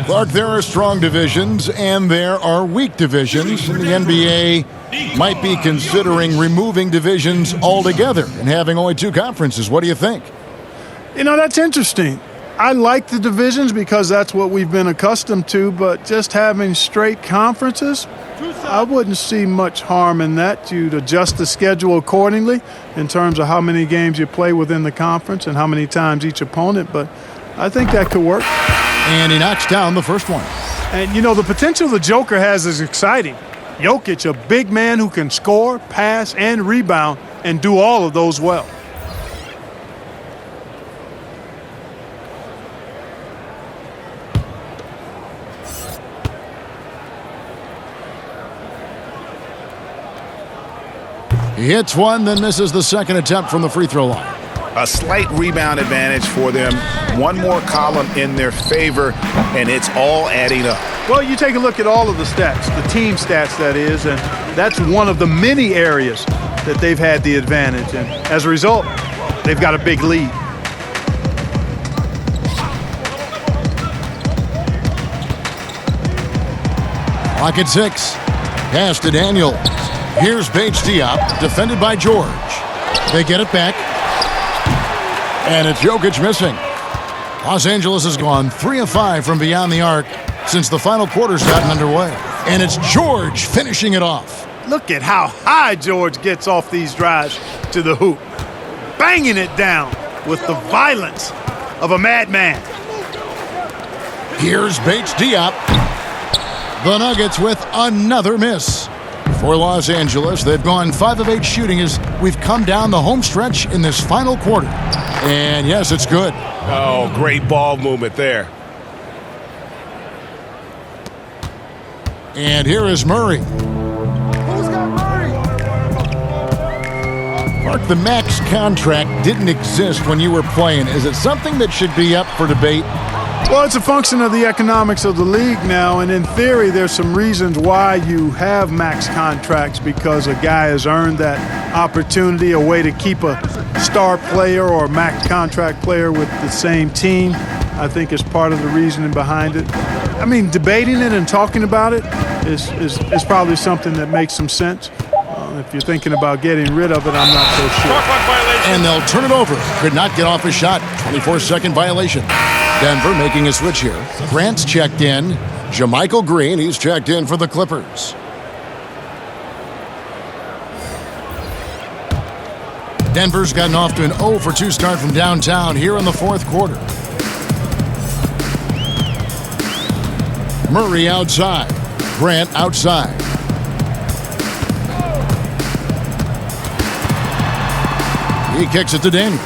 Clark, there are strong divisions and there are weak divisions. And the NBA might be considering removing divisions altogether and having only 2 conferences. What do you think? You know, that's interesting. I like the divisions because that's what we've been accustomed to, but just having straight conferences, I wouldn't see much harm in that. You'd adjust the schedule accordingly in terms of how many games you play within the conference and how many times each opponent, but I think that could work. And he knocks down the first one. And, you know, the potential the Joker has is exciting. Jokic, a big man who can score, pass, and rebound, and do all of those well. He hits one, then misses the second attempt from the free throw line. A slight rebound advantage for them. One more column in their favor, and it's all adding up. Well, you take a look at all of the stats, the team stats, that is, and that's one of the many areas that they've had the advantage. And as a result, they've got a big lead. Clock at 6. Pass to Daniels. Here's Bates Diop, defended by George. They get it back. And it's Jokic missing. Los Angeles has gone 3 of 5 from beyond the arc since the final quarter's gotten underway. And it's George finishing it off. Look at how high George gets off these drives to the hoop. Banging it down with the violence of a madman. Here's Bates Diop. The Nuggets with another miss. For Los Angeles, they've gone 5 of 8 shooting as we've come down the home stretch in this final quarter. And yes, it's good. Oh, great ball movement there. And here is Murray. Who's got Murray? Mark, the max contract didn't exist when you were playing. Is it something that should be up for debate? Well, it's a function of the economics of the league now, and in theory, there's some reasons why you have max contracts, because a guy has earned that opportunity, a way to keep a star player or a max contract player with the same team, I think is part of the reasoning behind it. I mean, debating it and talking about it is probably something that makes some sense. If you're thinking about getting rid of it, I'm not so sure. And they'll turn it over. Could not get off a shot. 24-second violation. Denver making a switch here. Grant's checked in. JaMychal Green, he's checked in for the Clippers. Denver's gotten off to an 0 for 2 start from downtown here in the fourth quarter. Murray outside. Grant outside. He kicks it to Daniels.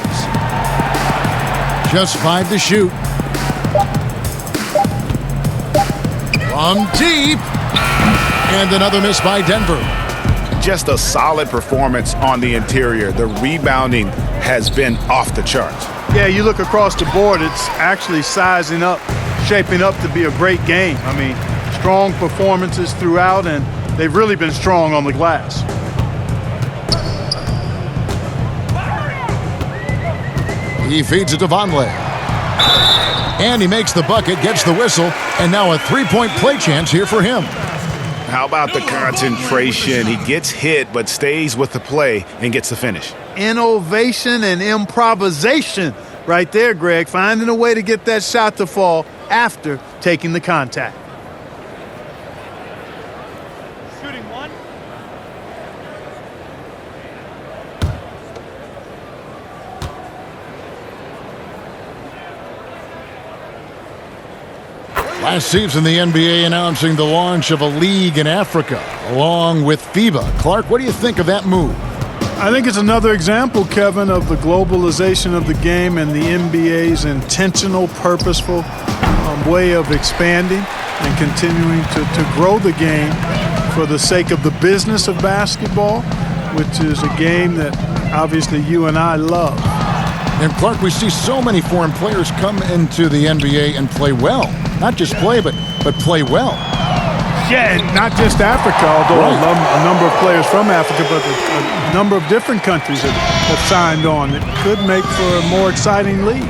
Just 5 to shoot. From deep. And another miss by Denver. Just a solid performance on the interior. The rebounding has been off the charts. Yeah, you look across the board, it's actually sizing up, shaping up to be a great game. I mean, strong performances throughout, and they've really been strong on the glass. He feeds it to Vonleh. And he makes the bucket, gets the whistle, and now a 3-point play chance here for him. How about the concentration? He gets hit, but stays with the play and gets the finish. Innovation and improvisation right there, Greg. Finding a way to get that shot to fall after taking the contact. Shooting one. Last season, the NBA announcing the launch of a league in Africa, along with FIBA. Clark, what do you think of that move? I think it's another example, Kevin, of the globalization of the game and the NBA's intentional, purposeful way of expanding and continuing to grow the game for the sake of the business of basketball, which is a game that obviously you and I love. And Clark, we see so many foreign players come into the NBA and play well. Not just play, but play well. Yeah, and not just Africa, although a number of players from Africa, but a number of different countries have signed on. It could make for a more exciting league.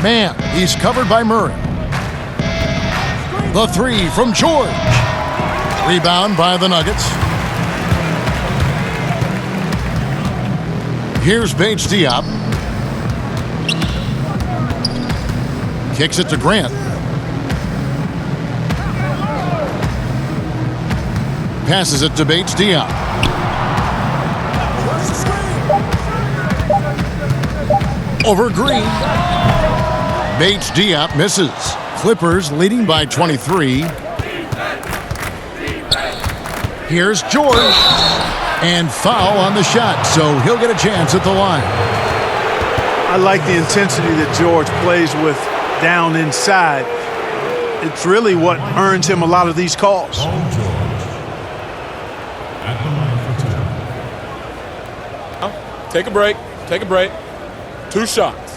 Man, he's covered by Murray. The 3 from George. Rebound by the Nuggets. Here's Bates Diop. Kicks it to Grant. Passes it to Bates Diop. Over Green. Bates Diop misses. Clippers leading by 23. Here's George. And foul on the shot, so he'll get a chance at the line. I like the intensity that George plays with down inside. It's really what earns him a lot of these calls. Take a break. Take a break. 2 shots.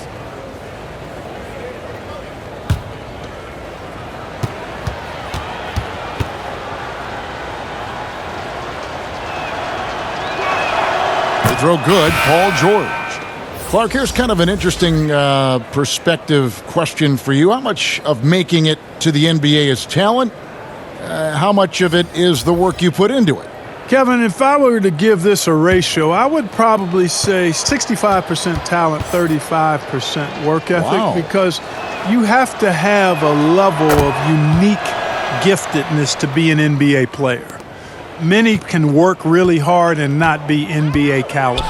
Throw good, Paul George. Clark, here's kind of an interesting perspective question for you. How much of making it to the NBA is talent? How much of it is the work you put into it? Kevin, if I were to give this a ratio, I would probably say 65% talent, 35% work ethic, because you have to have a level of unique giftedness to be an NBA player. Many can work really hard and not be NBA caliber.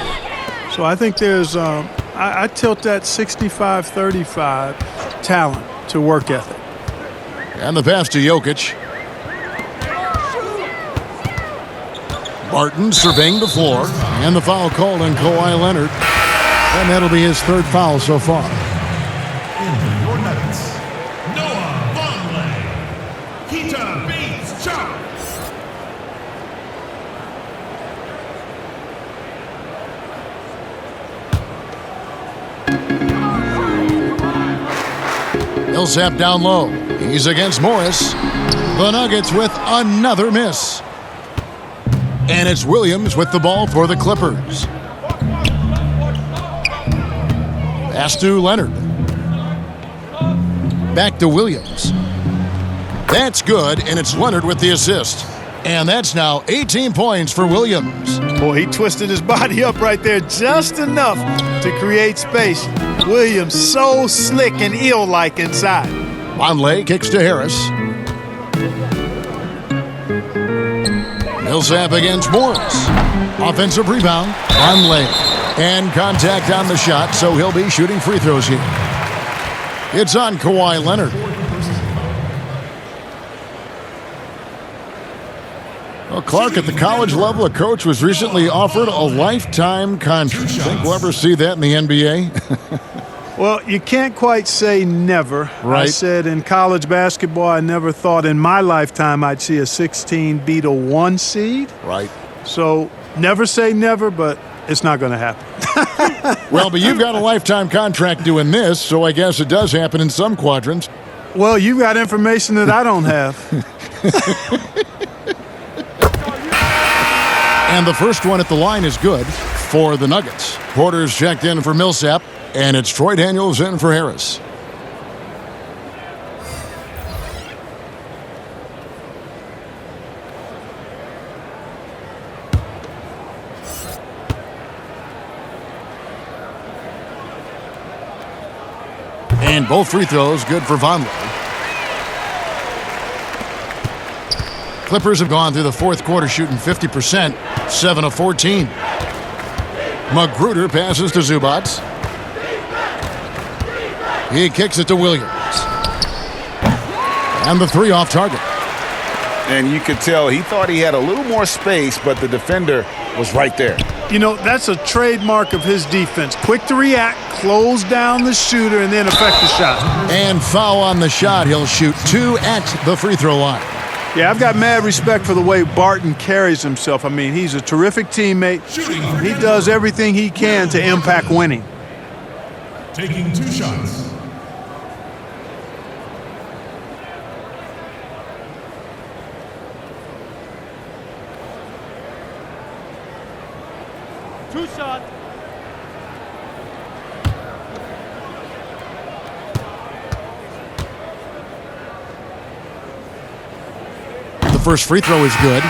So I think there's, I tilt that 65-35 talent to work ethic. And the pass to Jokic. Barton surveying the floor, and the foul called on Kawhi Leonard. And that'll be his third foul so far. Your Nuggets, Noah Plumlee. Keita beats Chop. Millsap down low. He's against Morris. The Nuggets with another miss. And it's Williams with the ball for the Clippers. Pass to Leonard. Back to Williams. That's good, and it's Leonard with the assist. And that's now 18 points for Williams. Boy, he twisted his body up right there just enough to create space. Williams so slick and ill-like inside. Plumlee kicks to Harris. Millsap against Morris. Offensive rebound. Plumlee. And contact on the shot, so he'll be shooting free throws here. It's on Kawhi Leonard. Well, Clark, at the college level, a coach was recently offered a lifetime contract. Think we'll ever see that in the NBA? Well, you can't quite say never. Right. I said in college basketball, I never thought in my lifetime I'd see a 16 beat a 1 seed. Right. So never say never, but it's not going to happen. Well, but you've got a lifetime contract doing this, so I guess it does happen in some quadrants. Well, you've got information that I don't have. And the first one at the line is good for the Nuggets. Porter's checked in for Millsap, and it's Troy Daniels in for Harris. And both free throws good for Vonleh. Clippers have gone through the fourth quarter shooting 50%, 7 of 14. Magruder passes to Zubac. He kicks it to Williams. And the three off target. And you could tell he thought he had a little more space, but the defender was right there. You know, that's a trademark of his defense. Quick to react, close down the shooter, and then affect the shot. And foul on the shot. He'll shoot 2 at the free throw line. Yeah, I've got mad respect for the way Barton carries himself. I mean, he's a terrific teammate. He does everything he can to impact winning. Taking 2 shots. The first free throw is good.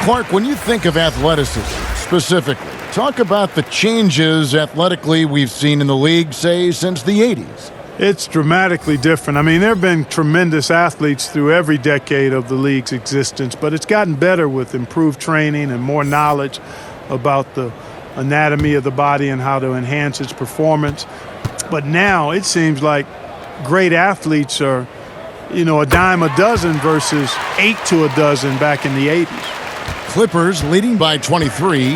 Clark, when you think of athleticism specifically, talk about the changes athletically we've seen in the league, say, since the 80s. It's dramatically different. I mean, there have been tremendous athletes through every decade of the league's existence, but it's gotten better with improved training and more knowledge about the anatomy of the body and how to enhance its performance. But now it seems like great athletes are, you know, a dime a dozen versus 8 to a dozen back in the 80s. Clippers leading by 23.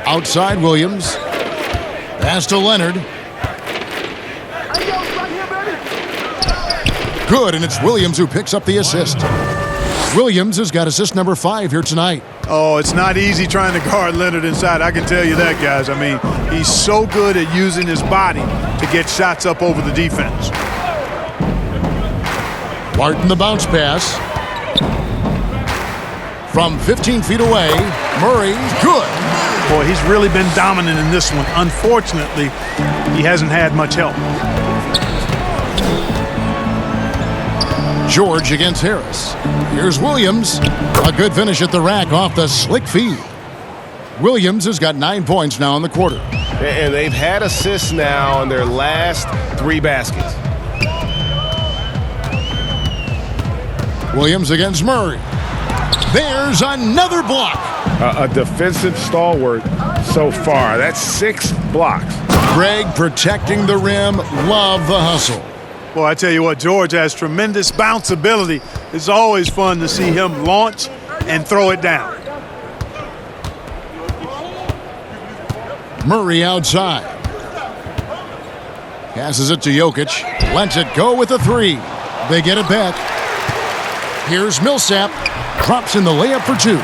Outside Williams. Pass to Leonard. Good, and it's Williams who picks up the assist. Williams has got assist number 5 here tonight. Oh, it's not easy trying to guard Leonard inside. I can tell you that, guys. I mean, he's so good at using his body to get shots up over the defense. Barton the bounce pass. From 15 feet away, Murray, good. Boy, he's really been dominant in this one. Unfortunately, he hasn't had much help. George against Harris. Here's Williams. A good finish at the rack off the slick feed. Williams has got 9 points now in the quarter. And they've had assists now in their last 3 baskets. Williams against Murray. There's another block. A defensive stalwart so far. That's 6 blocks. Greg protecting the rim. Love the hustle. Well, I tell you what, George has tremendous bounce ability. It's always fun to see him launch and throw it down. Murray outside. Passes it to Jokic. Lets it go with a 3. They get it back. Here's Millsap. Drops in the layup for 2.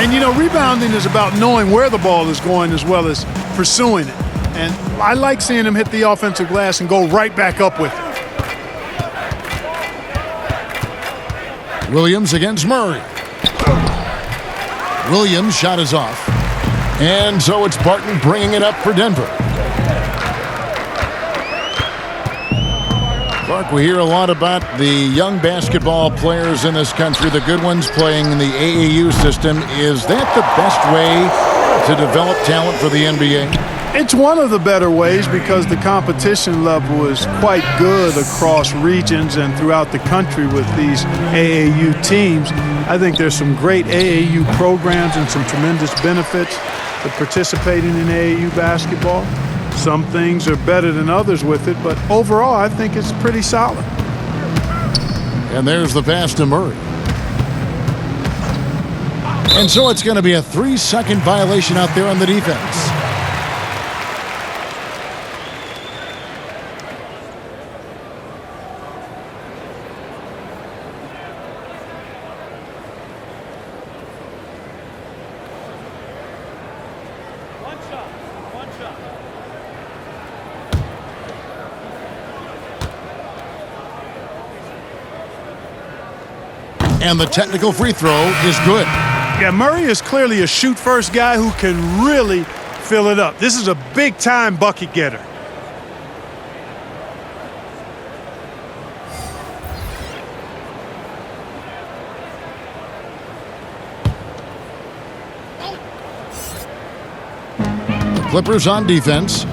And, you know, rebounding is about knowing where the ball is going as well as pursuing it. And I like seeing him hit the offensive glass and go right back up with it. Williams against Murray. Williams' shot is off. And so it's Barton bringing it up for Denver. Clark, we hear a lot about the young basketball players in this country, the good ones playing in the AAU system. Is that the best way to develop talent for the NBA? It's one of the better ways because the competition level is quite good across regions and throughout the country with these AAU teams. I think there's some great AAU programs and some tremendous benefits to participating in AAU basketball. Some things are better than others with it, but overall I think it's pretty solid. And there's the pass to Murray. And so it's going to be a 3-second violation out there on the defense. And the technical free throw is good. Yeah, Murray is clearly a shoot-first guy who can really fill it up. This is a big-time bucket getter. The Clippers on defense.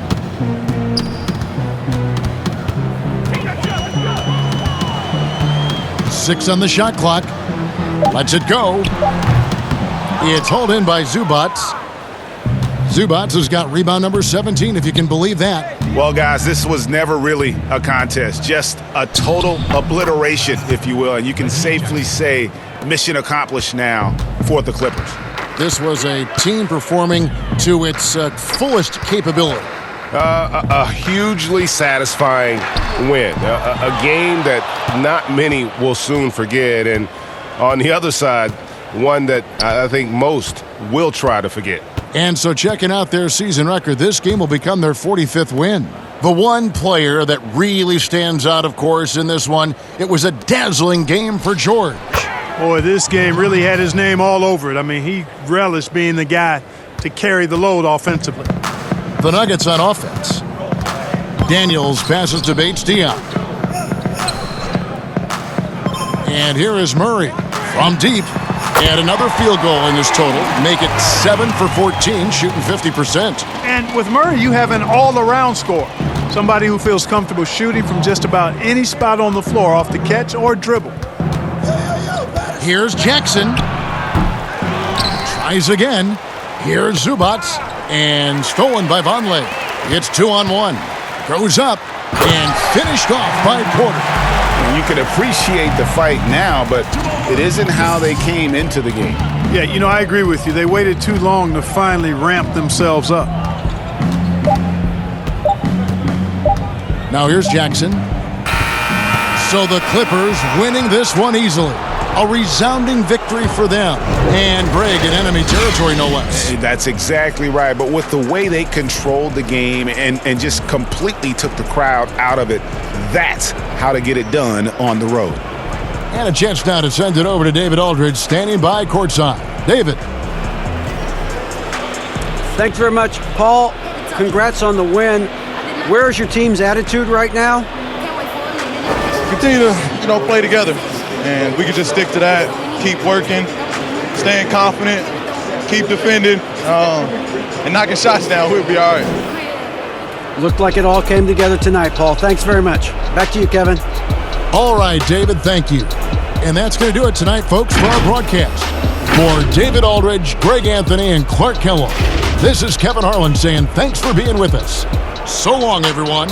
Six on the shot clock. Lets it go. It's hauled in by Zubats. Zubats has got rebound number 17, if you can believe that. Well, guys, this was never really a contest. Just a total obliteration, if you will. And you can safely say mission accomplished now for the Clippers. This was a team performing to its fullest capability. A hugely satisfying win. A game that not many will soon forget. And on the other side, one that I think most will try to forget. And so checking out their season record, this game will become their 45th win. The one player that really stands out, of course, in this one, it was a dazzling game for George. Boy, this game really had his name all over it. I mean, he relished being the guy to carry the load offensively. The Nuggets on offense. Daniels passes to Bates-Diop. And here is Murray from deep. And another field goal in this total. Make it 7 for 14, shooting 50%. And with Murray, you have an all-around scorer. Somebody who feels comfortable shooting from just about any spot on the floor off the catch or dribble. Here's Jackson. Tries again. Here's Zubats. And stolen by Vonleh. It's 2-on-1. Goes up and finished off by Porter. And you can appreciate the fight now, but it isn't how they came into the game. Yeah, you know, I agree with you. They waited too long to finally ramp themselves up. Now here's Jackson. So the Clippers winning this one easily. A resounding victory for them. And Greg in enemy territory, no less. That's exactly right. But with the way they controlled the game and just completely took the crowd out of it, that's how to get it done on the road. And a chance now to send it over to David Aldridge, standing by courtside. David. Thanks very much, Paul. Congrats on the win. Where's your team's attitude right now? Continue to, play together. And we could just stick to that, keep working, staying confident, keep defending, and knocking shots down. We'll be all right. Looked like it all came together tonight, Paul. Thanks very much. Back to you, Kevin. All right, David, thank you. And that's going to do it tonight, folks, for our broadcast. For David Aldridge, Greg Anthony, and Clark Kellogg, this is Kevin Harlan saying thanks for being with us. So long, everyone.